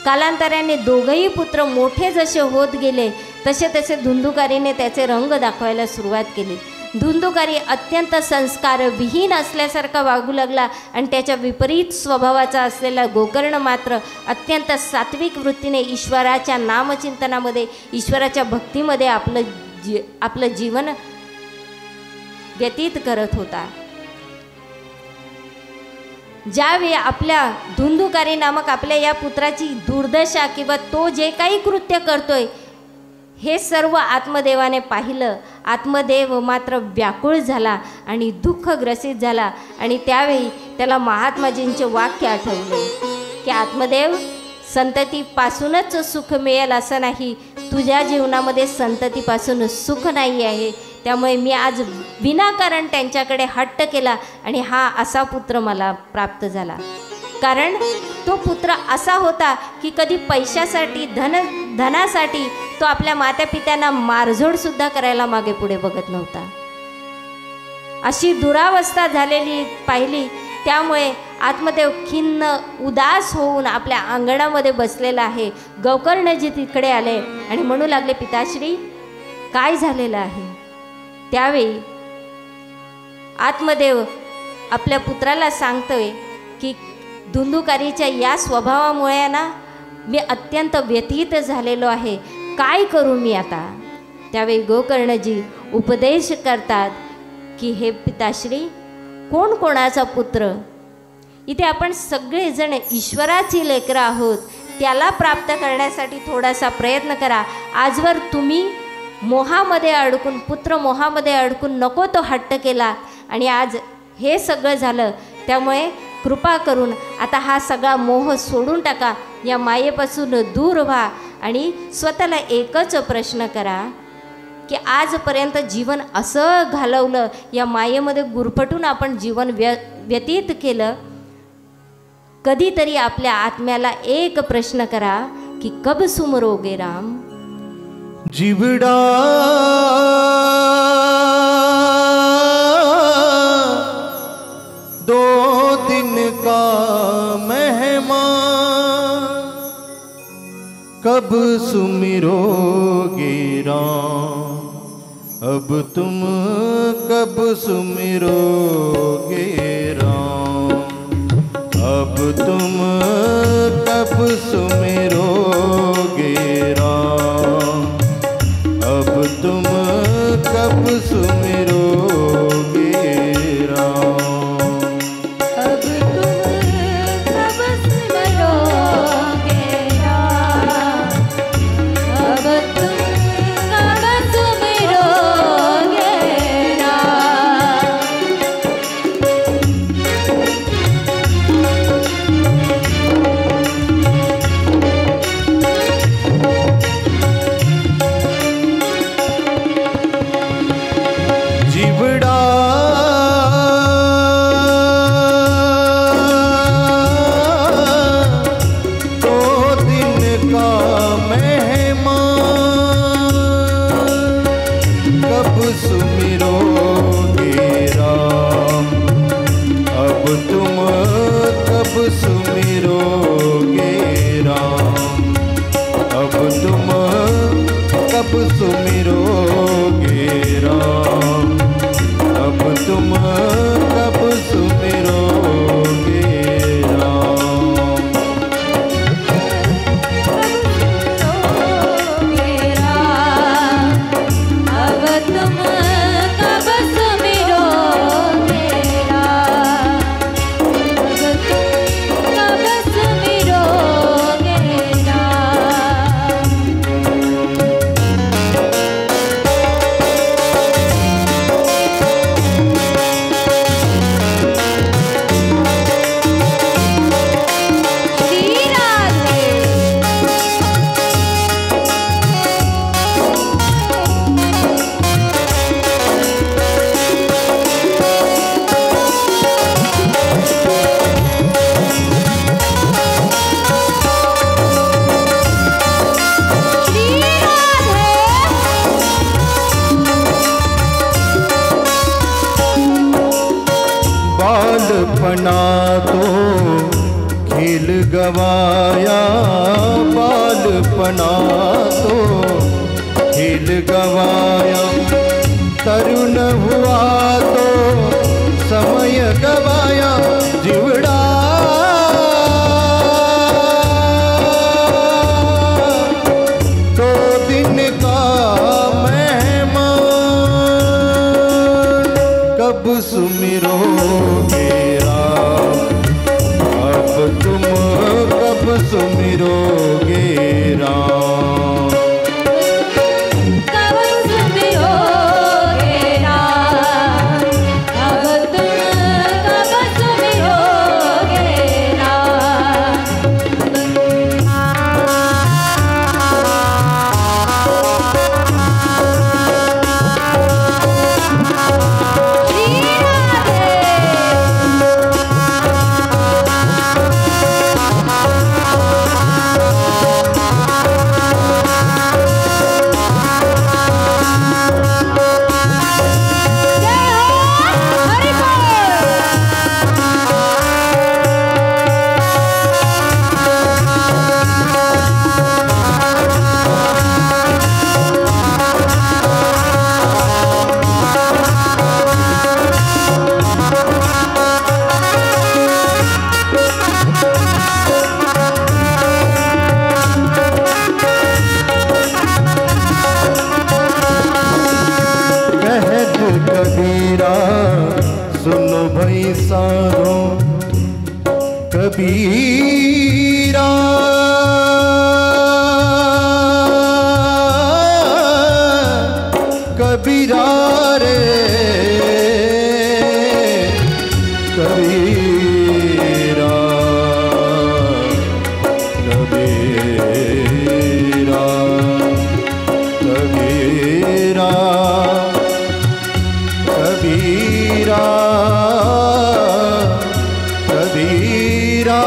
कालांतराने दोघंही पुत्र मोठे जसे होत गेले तसे तसे धुंदुकारीने त्याचे रंग दाखवायला सुरुवात केली. धुंदुकारी अत्यंत संस्कारविहीन असल्यासारखा वागू लागला आणि त्याच्या विपरीत स्वभावाचा असलेला गोकर्ण मात्र अत्यंत सात्विक वृत्तीने ईश्वराच्या नामचिंतनामध्ये, ईश्वराच्या भक्तीमध्ये आपलं जीवन व्यतीत करत होता. ज्यावेळी आपल्या धुंदुकारी नामक आपल्या या पुत्राची दुर्दशा किंवा तो जे काही कृत्य करतोय हे सर्व आत्मदेवाने पाहिलं. आत्मदेव मात्र व्याकुळ झाला आणि दुःखग्रसित झाला आणि त्यावेळी त्याला महात्माजींचे वाक्य आठवले की आत्मदेव, संततीपासूनच सुख मिळेल असं नाही, तुझ्या जीवनामध्ये संततीपासून सुख नाही आहे. त्यामुळे मी आज विनाकारण त्यांच्याकडे हट्ट केला आणि हा असा पुत्र मला प्राप्त झाला. कारण तो पुत्र असा होता की कधी पैशासाठी धनासाठी तो आपल्या मातापित्यांना मारझोडसुद्धा करायला मागे पुढे बघत नव्हता. अशी दुरावस्था झालेली पाहिली. त्यामुळे आत्मदेव खिन्न उदास होऊन आपल्या अंगणामध्ये बसलेला आहे. गोकर्णजी तिकडे आले आणि म्हणू लागले, पिताश्री काय झालेलं आहे. त्यावेळी आत्मदेव आपल्या पुत्राला सांगतोय की धुंदुकारीच्या या स्वभावामुळे ना मी अत्यंत व्यथित झालेलो आहे. काय करू मी आता? त्यावेळी गोकर्णजी उपदेश करतात की हे पिताश्री, कोण कोणाचा पुत्र? इथे आपण सगळेजण ईश्वराची लेकरं आहोत. त्याला प्राप्त करण्यासाठी थोडासा प्रयत्न करा. आजवर तुम्ही मोहामध्ये अडकून, पुत्र मोहामध्ये अडकून नको तो हट्ट केला आणि आज हे सगळं झालं. त्यामुळे कृपा करून आता हा सगळा मोह सोडून टाका, या मायेपासून दूर व्हा आणि स्वतःला एकच प्रश्न करा की आजपर्यंत जीवन असं घालवलं, या मायेमध्ये गुरफटून आपण जीवन व्यतीत केलं. कधीतरी आपल्या आत्म्याला एक प्रश्न करा की कब सुमरोगे राम? जीवड़ा दो दिन का मेहमान, कब सुमिरोगे राम? अब तुम कब सुमिरोगे राम? अब तुम कब सुमिरोगे राम? अब तुम कब सुमिरोगे राम? अब तुम कब सुमिरोगे राम? अब तुम कब सुमिरोगे राम? जीवड़ा दो दिन का मेहमान, कब सुमिरोगे राम? अब तुम कब सुमिरोगे राम? अब तुम कब सुमिरोगे राम? अब तुम कब सुमिरोगे राम? अब तुम कब सुमिरोगे राम? अब तुम कब सुमिरोगे राम? श्री राधे। श्री राधे। बालपना तो खेल गवाया, बालपना तो खेल गवाया, तरुण हुआ तो समय गवाया। जीवड़ा दो दिन का मेहमान, कब सुमिरोगे राम? अब तुम कब सुमिरोगे राम? कब सुमिरोगे राम? अब तुम कब सुमिरोगे राम? श्री राधे। कबीरा कबीरा रे कबीरा कबीरा कबीरा कबीरा कबीरा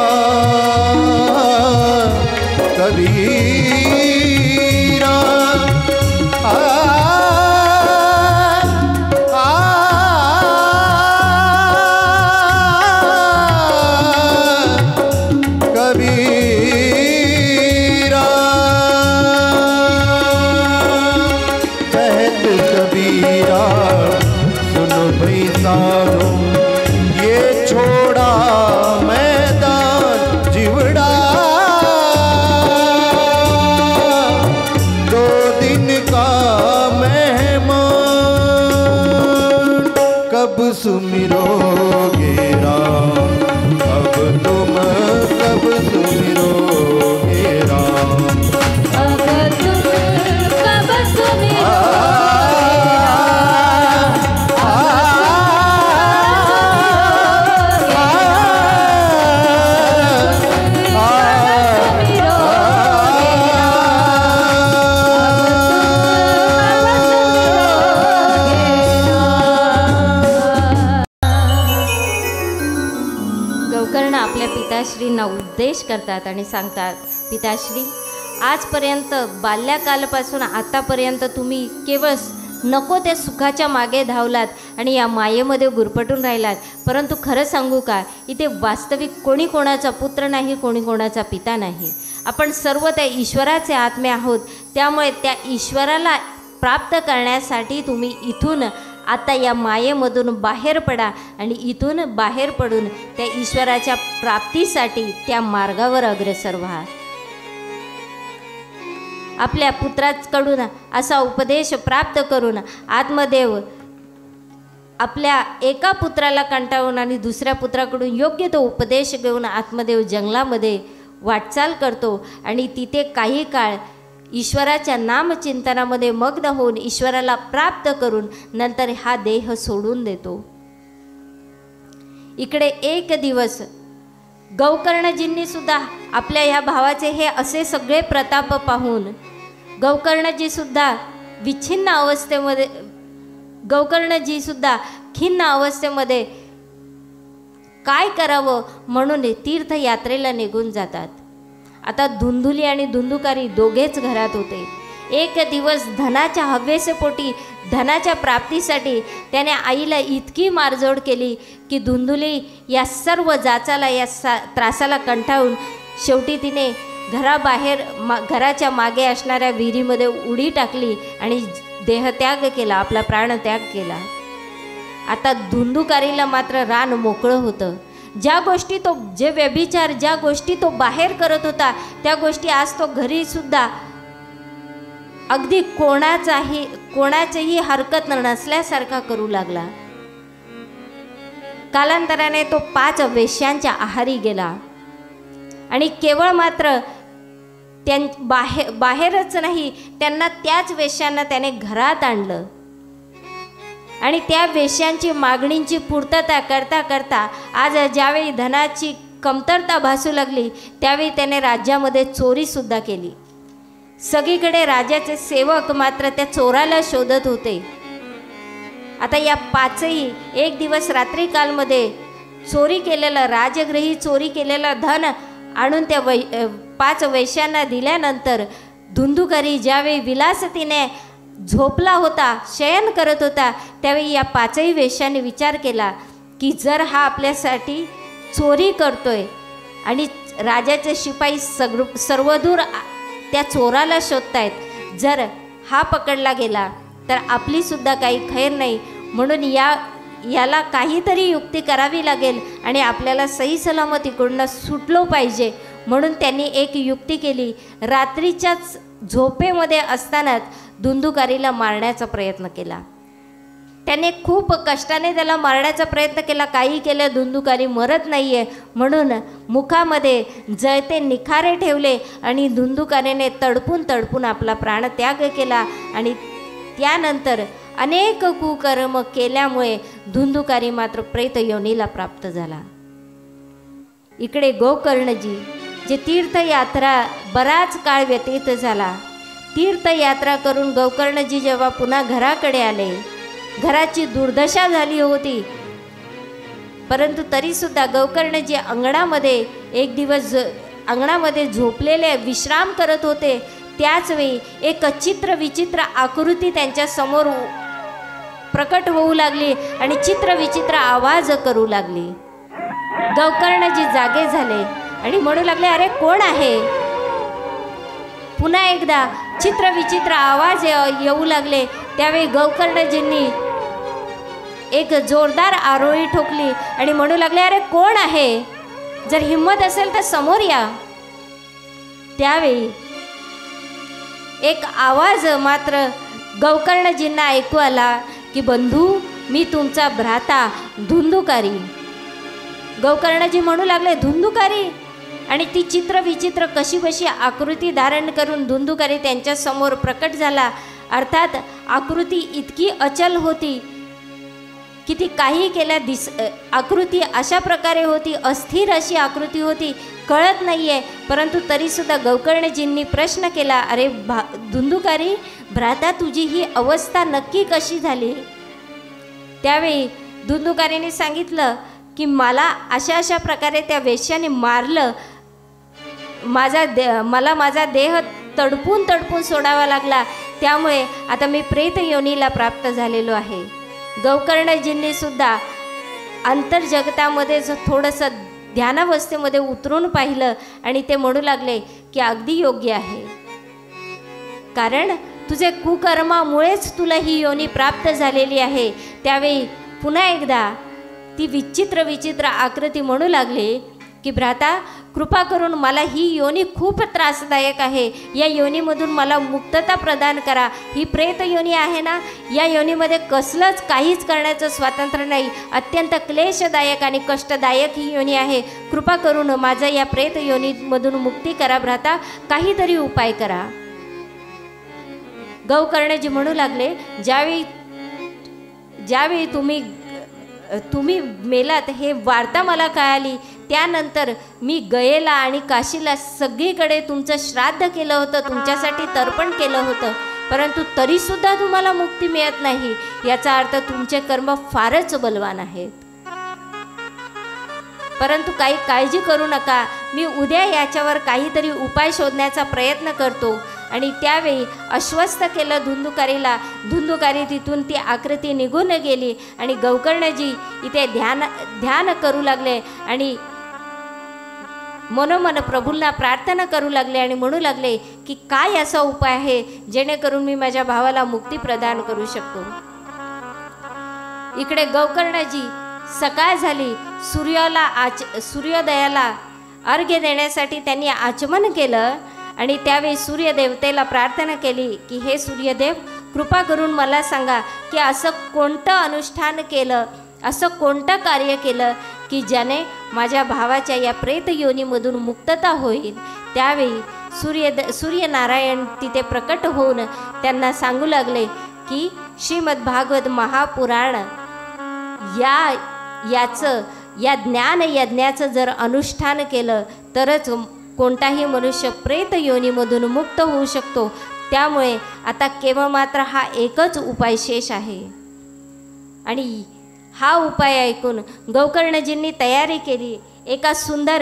कबीरा कबीरा कहत कबीरा सुनो भाई साधो ये छोड़ा मैदान जिवड़ा 2 दिन का मेहमान कब सुमिरोगे राम अब तुम कब सुमिरोगे राम अब तुम कब गौकर्ण आपल्या पिताश्रींना उपदेश करतात आणि सांगतात, पिताश्री, आजपर्यंत बाल्यकालपासून आतापर्यंत तुम्ही केवळ नको त्या सुखाच्या मागे धावलात आणि या मायेमध्ये गुरफटून राहिलात. परंतु खरं सांगू का, इथे वास्तविक कोणी कोणाचा पुत्र नाही, कोणी कोणाचा पिता नाही. आपण सर्व त्या ईश्वराचे आत्मे आहोत. त्यामुळे त्या ईश्वराला प्राप्त करण्यासाठी तुम्ही इथून आता या मायेमधून बाहेर पडा आणि इथून बाहेर पडून त्या ईश्वराच्या प्राप्तीसाठी त्या मार्गावर अग्रेसर व्हा. आपल्या पुत्राकडून असा उपदेश प्राप्त करून आत्मदेव आपल्या एका पुत्राला कंटाळून आणि दुसऱ्या पुत्राकडून योग्य तो उपदेश घेऊन आत्मदेव जंगलामध्ये वाटचाल करतो आणि तिथे काही काळ ईश्वराच्या नामचिंतनामध्ये मग्न होऊन ईश्वराला प्राप्त करून नंतर हा देह सोडून देतो. इकडे एक दिवस गौकर्णजींनी सुद्धा आपल्या ह्या भावाचे हे असे सगळे प्रताप पाहून गौकर्णजी सुद्धा विच्छिन्न अवस्थेमध्ये, गौकर्णजी सुद्धा खिन्न अवस्थेमध्ये काय करावं म्हणून तीर्थयात्रेला निघून जातात. आता धुंधुली आणि धुंदुकारी दोघेच घरात होते. एक दिवस धनाच्या हव्येसेपोटी, धनाच्या प्राप्तीसाठी त्याने आईला इतकी मारझोड केली की धुंधुली या सर्व जाचाला, या त्रासाला कंटाळून शेवटी तिने घराबाहेर घराच्या मागे असणाऱ्या विहिरीमध्ये उडी टाकली आणि देहत्याग केला, आपला प्राणत्याग केला. आता धुंदुकारीला मात्र रान मोकळं होतं. ज्या गोष्टी तो, जे व्यभिचार, ज्या गोष्टी तो बाहेर करत होता त्या गोष्टी आज तो घरी सुद्धा अगदी कोणाचीही हरकत नसल्यासारखा करू लागला. कालांतराने तो 5 वेश्यांच्या आहारी गेला आणि केवळ मात्र बाहेरच नाही, त्यांना त्याच वेश्यांना त्याने घरात आणलं आणि त्या वेश्यांची मागणींची पूर्तता करता करता आज ज्यावेळी धनाची कमतरता भासू लागली त्यावेळी त्याने राज्यामध्ये चोरीसुद्धा केली. सगळीकडे राजाचे सेवक मात्र त्या चोराला शोधत होते. आता या 5ही एक दिवस रात्री कालमध्ये चोरी केलेलं, राजगृही चोरी केलेलं धन आणून त्या 5 वेश्यांना दिल्यानंतर धुंदुकारी ज्यावेळी विलासतीने झोपला होता, शयन करत होता, त्यावेळी या 5ही वेश्यांनी विचार केला की जर हा आपल्यासाठी चोरी करतोय आणि राजाचे शिपाई सर्वदूर त्या चोराला शोधतायत, जर हा पकडला गेला तर आपलीसुद्धा काही खैर नाही. म्हणून याला काहीतरी युक्ती करावी लागेल आणि आपल्याला सही सलामत इकडून सुटलो पाहिजे. म्हणून त्यांनी एक युक्ती केली. रात्रीच्याच झोपेमध्ये असतानाच धुंदुकारीला मारण्याचा प्रयत्न केला. त्याने खूप कष्टाने त्याला मारण्याचा प्रयत्न केला, काही केलं, धुंदुकारी मरत नाही आहे म्हणून मुखामध्ये जळते निखारे ठेवले आणि धुंदुकारीने तडपून तडपून आपला प्राणत्याग केला. आणि त्यानंतर अनेक कुकर्म केल्यामुळे धुंदुकारी मात्र प्रेत योनीला प्राप्त झाला. इकडे गोकर्णजी जे तीर्थयात्रा बराच काळ व्यतीत झाला, तीर्थयात्रा करून गोकर्णजी जेव्हा पुन्हा घराकडे आले, घराची दुर्दशा झाली होती, परंतु तरीसुद्धा गोकर्णजी अंगणामध्ये एक दिवस अंगणामध्ये झोपलेले विश्राम करत होते. त्याचवेळी एक चित्र विचित्र आकृती त्यांच्या समोर प्रकट होऊ लागली आणि चित्र विचित्र आवाज करू लागली. गोकर्णजी जागे झाले आणि म्हणू लागले, अरे कोण आहे? पुन्हा एकदा चित्र विचित्र आवाज येऊ लागले. त्यावेळी गोकर्णजींनी एक जोरदार आरोळी ठोकली आणि म्हणू लागले, अरे कोण आहे? जर हिम्मत असेल तर समोर या. त्यावेळी एक आवाज मात्र गोकर्णजींना ऐकू आला की बंधू, मी तुमचा भ्राता धुंदुकारी. गोकर्णजी म्हणू लागले, धुंदुकारी? आणि ती चित्र विचित्र कशी बशी आकृती धारण करून धुंदुकारी त्यांच्या समोर प्रकट झाला. अर्थात आकृती इतकी अचल होती की ती काही केल्या आकृती अशा प्रकारे होती, अस्थिर अशी आकृती होती, कळत नाही आहे. परंतु तरीसुद्धा गोकर्णजींनी प्रश्न केला, अरे धुंदुकारी भ्राता, तुझी ही अवस्था नक्की कशी झाली? त्यावेळी धुंदुकारीने सांगितलं की मला अशा प्रकारे त्या वेश्याने मारलं, मला माझा देह तडपून तडपून सोडावा लागला, त्यामुळे आता मी प्रेत योनीला प्राप्त झालेलो आहे. गोकर्णजींनी सुद्धा अंतर्जगतामध्ये थोडंसं ध्यानावस्थेमध्ये उतरून पाहिलं आणि ते म्हणू लागले की अगदी योग्य आहे, कारण तुझे कुकर्मामुळेच तुला ही योनी प्राप्त झालेली आहे. त्यावेळी पुन्हा एकदा ती विचित्र विचित्र आकृती म्हणू लागली की भ्राता, कृपा करून मला ही योनी खूप त्रासदायक आहे, या योनीमधून मला मुक्तता प्रदान करा. ही प्रेत योनी आहे ना, या योनीमध्ये कसलंच काहीच करण्याचं स्वातंत्र्य नाही, अत्यंत क्लेशदायक आणि कष्टदायक ही योनी आहे. कृपा करून माझं या प्रेत योनीमधून मुक्ती करा भ्राता, काहीतरी उपाय करा. गोकर्णजी म्हणू लागले, ज्यावेळी तुम्ही मेलात हे वार्ता मला कळाली, त्यानंतर मी गयेला आणि काशीला सगळीकडे तुमचं श्राद्ध केलं होतं, तुमच्यासाठी तर्पण केलं होतं, परंतु तरीसुद्धा तुम्हाला मुक्ती मिळत नाही. याचा अर्थ तुमचे कर्म फारच बलवान आहेत. परंतु काही काळजी करू नका, मी उद्या याच्यावर काहीतरी उपाय शोधण्याचा प्रयत्न करतो. आणि त्यावेळी आश्वस्त केलं धुंदुकारीला. धुंदुकारी तिथून ती आकृती निघून गेली आणि गोकर्णजी इथे ध्यान करू लागले आणि मनोमन प्रभूंना प्रार्थना करू लागले आणि म्हणू लागले की काय असा उपाय आहे जेणेकरून मी माझ्या भावाला मुक्ती प्रदान करू शकतो. इकडे गोकर्णजी सकाळ झाली, सूर्योदयाला अर्घ्य देण्यासाठी त्यांनी आचमन केलं आणि त्यावेळी सूर्यदेवतेला प्रार्थना केली की हे सूर्यदेव, कृपा करून मला सांगा की असं कोणतं अनुष्ठान केलं, असं कोणतं कार्य केलं की ज्याने माझ्या भावाच्या या प्रेत योनीमधून मुक्तता होईल. त्यावेळी सूर्यनारायण तिथे प्रकट होऊन त्यांना सांगू लागले की श्रीमद भागवत महापुराण या ज्ञान यज्ञाचं जर अनुष्ठान केलं तरच कोणताही मनुष्य प्रेत योनीमधून मुक्त होऊ शकतो. त्यामुळे आता केवळ मात्र हा एकच उपाय शेष आहे. आणि हा उपाय ऐकून गोकर्णजींनी तयारी केली. एका सुंदर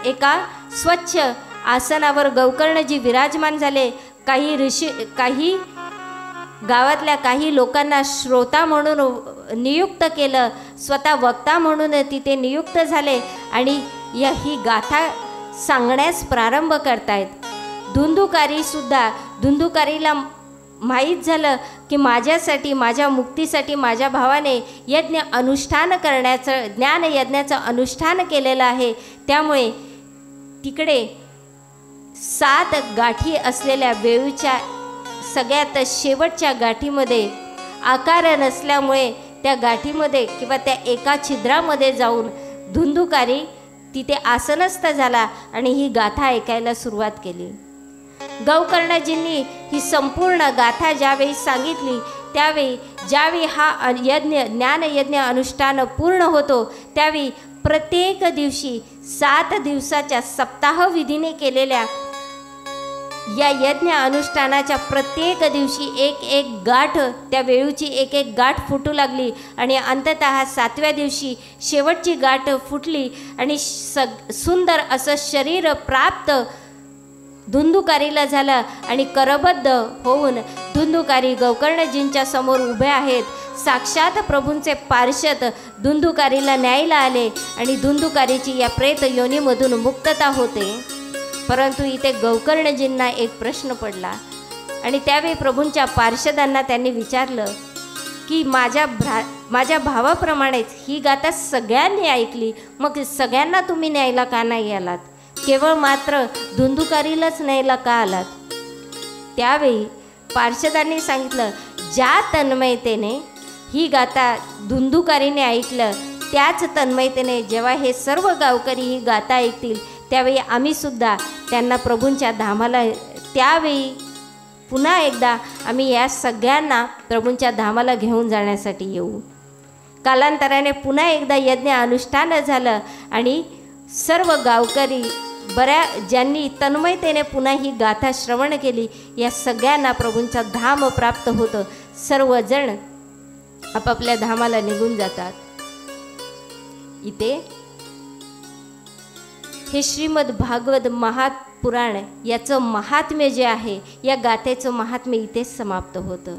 एका स्वच्छ आसनावर गोकर्णजी विराजमान झाले. काही गावातल्या काही लोकांना श्रोता म्हणून नियुक्त केलं, स्वतः वक्ता म्हणून तिथे नियुक्त झाले आणि ही गाथा सांगण्यास प्रारंभ करतायत. धुंदुकारीला माहीत झालं की माझ्यासाठी, माझ्या मुक्तीसाठी माझ्या भावाने ज्ञान यज्ञाचं अनुष्ठान केलेलं आहे. त्यामुळे तिकडे 7 गाठी असलेल्या वेळूच्या सगळ्यात शेवटच्या गाठीमध्ये आकार नसल्यामुळे त्या गाठीमध्ये किंवा त्या एका छिद्रामध्ये जाऊन धुंदुकारी तिथे आसनस्थ झाला आणि ही गाथा ऐकायला सुरुवात केली. गौकर्णजींनी ही संपूर्ण गाथा ज्यावेळी सांगितली त्यावेळी ज्यावेळी हा यज्ञ ज्ञानयज्ञ अनुष्ठान पूर्ण होतो त्यावेळी प्रत्येक दिवशी 7 दिवसाच्या सप्ताह विधीने केलेल्या या यज्ञ अनुष्ठानाच्या प्रत्येक दिवशी एक एक गाठ त्या वेळूची एक एक गाठ फुटू लागली आणि अंततः 7व्या दिवशी शेवटची गाठ फुटली आणि सुंदर असं शरीर प्राप्त धुंदुकारीला झालं आणि करबद्ध होऊन धुंदुकारी गौकर्णजींच्या समोर उभे आहेत. साक्षात प्रभूंचे पार्षद धुंदुकारीला न्यायला आले आणि धुंदुकारीची या प्रेत योनीमधून मुक्तता होते. परंतु इथे गौकर्णजींना एक प्रश्न पडला आणि त्यावेळी प्रभूंच्या पार्षदांना त्यांनी विचारलं की माझ्या भावाप्रमाणेच ही गाथा सगळ्यांनी ऐकली, मग सगळ्यांना तुम्ही न्यायला का नाही आलात, केवळ मात्र धुंदुकारीलाच न्यायला का आलात. त्यावेळी पार्षदांनी सांगितलं, ज्या तन्मयतेने ही गाथा धुंदुकारीने ऐकलं त्याच तन्मयतेने जेव्हा हे सर्व गावकरी ही गाथा ऐकतील त्यावेळी आम्हीसुद्धा त्यांना प्रभूंच्या धामाला त्यावेळी पुन्हा एकदा आम्ही या सगळ्यांना प्रभूंच्या धामाला घेऊन जाण्यासाठी येऊ. कालांतराने पुन्हा एकदा यज्ञ अनुष्ठान झालं आणि सर्व गावकरी ज्यांनी तन्मयतेने पुन्हा ही गाथा श्रवण केली या सगळ्यांना प्रभूंचा धाम प्राप्त होतं. सर्वजण आपापल्या धामाला निघून जातात. इथे हे श्रीमद भागवत महापुराण याचं महात्म्य जे आहे या गाथेचं महात्म्य इथेच समाप्त होतं.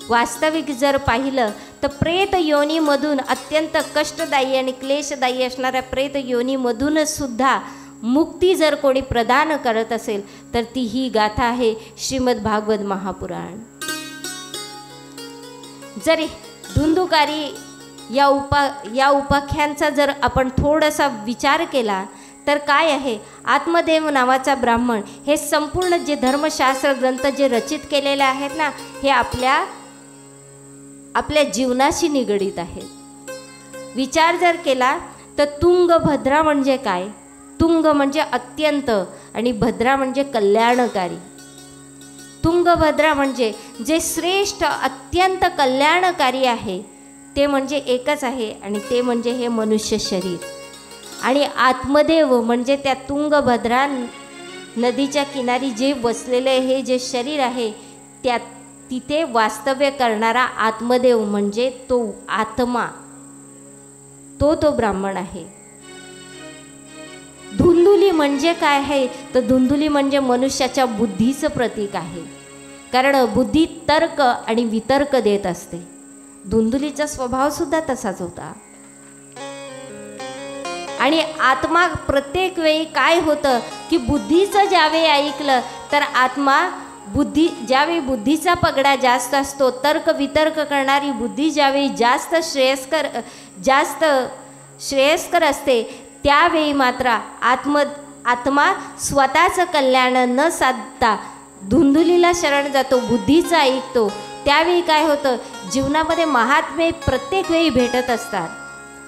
वास्तविक जर पाहिलं तर प्रेत योनीमधून अत्यंत कष्टदायी आणि क्लेशदायी असणाऱ्या प्रेत योनीमधून सुद्धा मुक्ती जर कोणी प्रदान करत असेल तर ती ही गाथा आहे श्रीमद भागवत महापुराण. जर धुंदुकारी या उपाख्यांचा जर आपण थोडासा विचार केला तर काय आहे, आत्मदेव नावाचा ब्राह्मण हे संपूर्ण जे धर्मशास्त्र ग्रंथ जे रचित केलेले आहेत ना हे आपल्या जीवनाशी निगडीत आहेत. विचार जर केला तर तुंगभद्रा म्हणजे काय, तुंग म्हणजे अत्यंत आणि भद्रा म्हणजे कल्याणकारी. तुंगभद्रा म्हणजे जे श्रेष्ठ अत्यंत कल्याणकारी आहे ते म्हणजे एकच आहे आणि ते म्हणजे हे मनुष्य शरीर. आणि आत्मदेव म्हणजे त्या तुंगभद्रा नदीच्या किनारी जे वसलेले हे जे शरीर आहे त्या तिथे वास्तव्य करणारा आत्मदेव म्हणजे तो आत्मा, तो ब्राह्मण आहे. धुंदुली म्हणजे काय आहे तर धुंदुली म्हणजे मनुष्याच्या बुद्धीचं प्रतीक आहे. कारण बुद्धी तर्क आणि वितर्क देत असते. धुंदुलीचा स्वभाव सुद्धा तसाच होता. आणि आत्मा प्रत्येक वेळी काय होतं की बुद्धीचं ज्यावेळी ऐकलं तर आत्मा ज्यावेळी बुद्धीचा पगडा जास्त असतो, तर्क वितर्क करणारी बुद्धी ज्यावेळी जास्त श्रेयस्कर असते त्यावेळी मात्र आत्मा स्वतःचं कल्याण न साधता धुंदुलीला शरण जातो, बुद्धीचं ऐकतो. त्यावेळी काय होतं, जीवनामध्ये महात्मे प्रत्येक वेळी भेटत असतात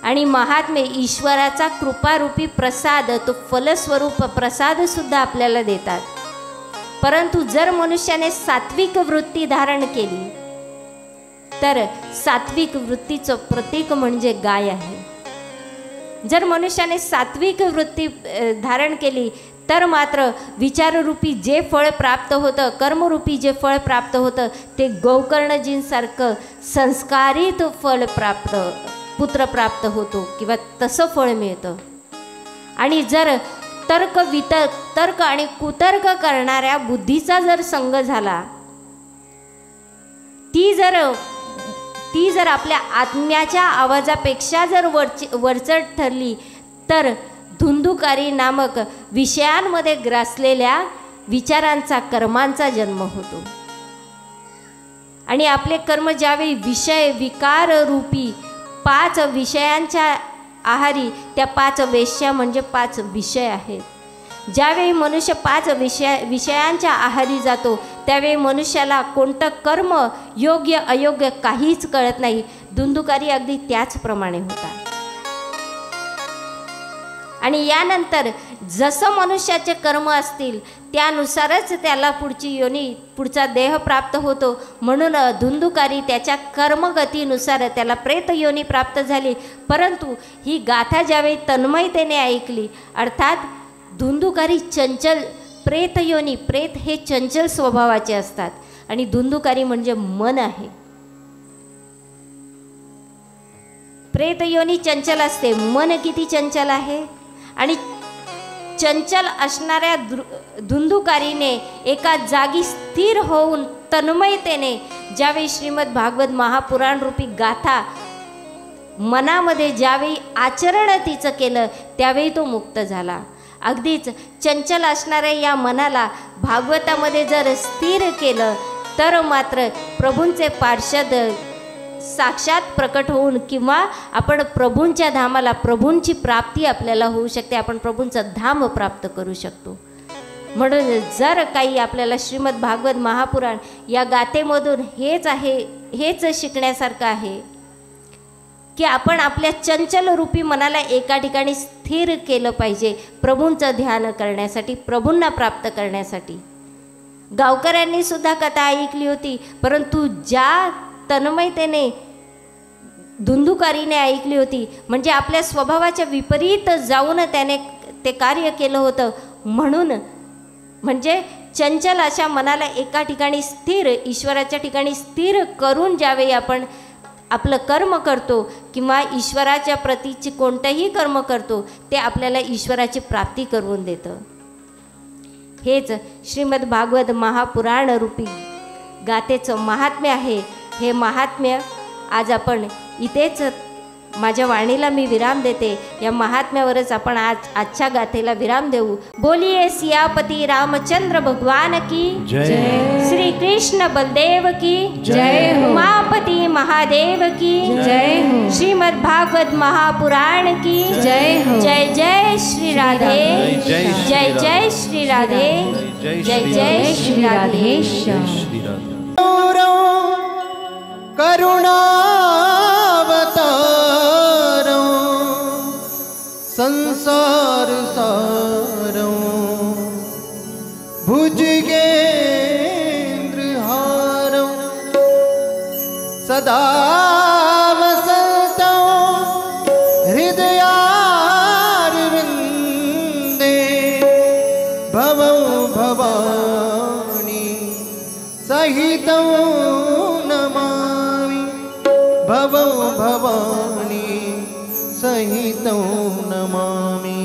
आणि महात्मे ईश्वराचा कृपारूपी प्रसाद, तो फलस्वरूप प्रसादसुद्धा आपल्याला देतात. परंतु जर मनुष्याने सात्विक वृत्ती धारण केली तर सात्विक वृत्तीचं प्रतीक म्हणजे गाय आहे. जर मनुष्याने सात्विक वृत्ती धारण केली तर मात्र विचाररूपी जे फळ प्राप्त होतं, कर्मरूपी जे फळ प्राप्त होतं ते गोकर्णजींसारखं संस्कारित फळ पुत्र प्राप्त होतो किंवा तसं फळ मिळतं. आणि जर तर्क आणि कुतर्क करणाऱ्या बुद्धीचा जर संग झाला, ती जर आपल्या आत्म्याच्या आवाजापेक्षा जर वरचढ ठरली तर धुंदुकारी नामक विषयांमध्ये ग्रासलेल्या विचारांचा कर्मांचा जन्म होतो. आणि आपले कर्म ज्यावेळी विषय विकार रूपी 5 विषयांच्या आहारी, त्या 5 वेश्या म्हणजे 5 विषय आहेत. ज्यावेळी मनुष्य 5 विषयांच्या आहारी जातो त्यावेळी मनुष्याला कोणतं कर्म योग्य अयोग्य काहीच कळत नाही. धुंदुकारी अगदी त्याचप्रमाणे होता. आणि यानंतर जसं मनुष्याचे कर्म असतील त्यानुसारच त्याला पुढची योनी पुढचा देह प्राप्त होतो. म्हणून धुंदुकारी त्याच्या कर्मगतीनुसार त्याला प्रेत योनी प्राप्त झाली. परंतु ही गाथा ज्यावेळी तन्मयतेने ऐकली, अर्थात धुंदुकारी चंचल प्रेत योनी, प्रेत हे चंचल स्वभावाचे असतात आणि धुंदुकारी म्हणजे मन आहे. प्रेत योनी चंचल असते, मन किती चंचल आहे. आणि चंचल असणाऱ्या धुंदुकारीने एका जागी स्थिर होऊन तन्मयतेने ज्यावेळी श्रीमद भागवत महापुराण रूपी गाथा मनामध्ये ज्यावेळी आचरण तिचं केलं त्यावेळी तो मुक्त झाला. अगदीच चंचल असणाऱ्या या मनाला भागवतामध्ये जर स्थिर केलं तर मात्र प्रभूंचे पार्षद साक्षात प्रकट होऊन किंवा आपण प्रभूंच्या धामाला, प्रभूंची प्राप्ती आपल्याला होऊ शकते. आपण प्रभूंचं धाम प्राप्त करू शकतो. म्हणून जर काही आपल्याला श्रीमद भागवत महापुराण या गाथेमधून हेच शिकण्यासारखं आहे की आपण आपल्या चंचल रूपी मनाला एका ठिकाणी स्थिर केलं पाहिजे प्रभूंचं ध्यान करण्यासाठी, प्रभूंना प्राप्त करण्यासाठी. गावकऱ्यांनी सुद्धा कथा ऐकली होती, परंतु ज्या तन्मयतेने धुंदुकारीने ऐकली होती म्हणजे आपल्या स्वभावाच्या विपरीत जाऊन त्याने ते कार्य केलं होतं. म्हणून म्हणजे चंचल अशा मनाला एका ठिकाणी स्थिर, ईश्वराच्या ठिकाणी स्थिर करून ज्यावेळी आपण आपलं कर्म करतो किंवा ईश्वराच्या प्रतीचे कोणतंही कर्म करतो ते आपल्याला ईश्वराची प्राप्ती करून देतं. हेच श्रीमद भागवत महापुराण रूपी गाथेचं महात्म्य आहे. हे महात्म्य आज आपण इथेच माझ्या वाणीला मी विराम देते. या महात्म्यावरच आपण आजच्या गाथेला विराम देऊ. बोलिये सियापती रामचंद्र भगवान की जय. श्री कृष्ण बलदेव की जय. उमापति महादेव की जय. श्रीमद् भागवत महापुराण की जय. जय जय श्री राधे. जय जय श्री राधे. जय जय श्री राधे. करुणावतारो संसार सारो भुजगेंद्र हारो सदा वसंतो हृदयारविंदे भवो भवानी सहितो भवो भवानी सहितो नमामि.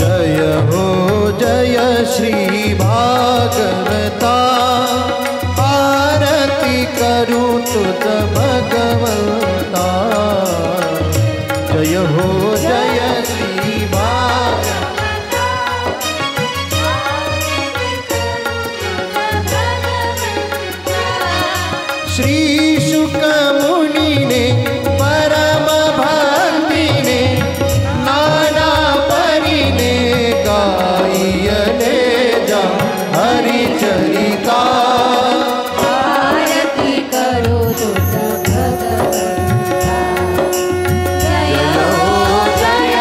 जय हो जय श्री भागवता करूं तुझ भगवंता. जय हो जय श्री भागवता. श्री शुक मुनि ने परम भक्ति ने नाना परि ने गायने जा हरि चरिता. जय हो जय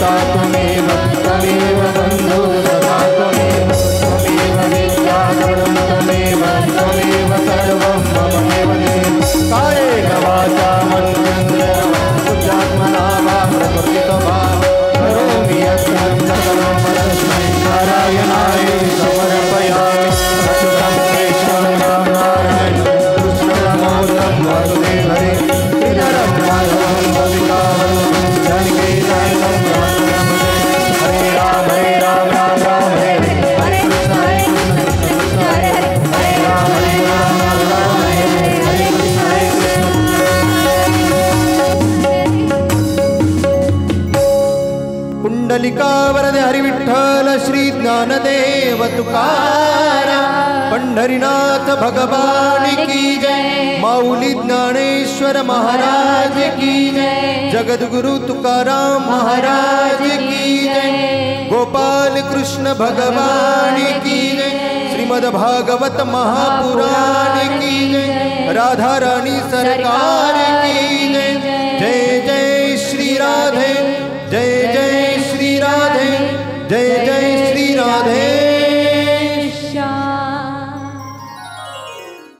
पिता त्वमेव त्वमेव बन्धु सदा त्वमेव त्वमेव विद्या सर्वं त्वमेव त्वमेव सर्वं मम एव कायेन वाचा मनेन्द्रियैर्वा बुद्ध्यात्मना वा प्रकृतितो वा करोमि यत्कर्मं सकलं परस्मै नारायणाय समर्पयामि सततं केशवं नारायणं कृष्णदामोदरं वासुदेवरे श्रीधरं माधवं गोपिकावल्लभं जानकीनाथं रामं हरे राम राम राम हरे हरे कृष्ण कृष्ण हरे हरे राम राम हरे कृष्ण पुंडलिका वरदे हरि विठ्ठल श्री ज्ञानदेव तुकाराम पंढरीनाथ भगवान की जय माऊली ज्ञानेश्वर महाराज की जय जगद्गुरु तुकाराम महाराज की जय गोपाल कृष्ण भगवान की जय श्रीमद् भागवत महापुराण की जय राधा रानी सरकार की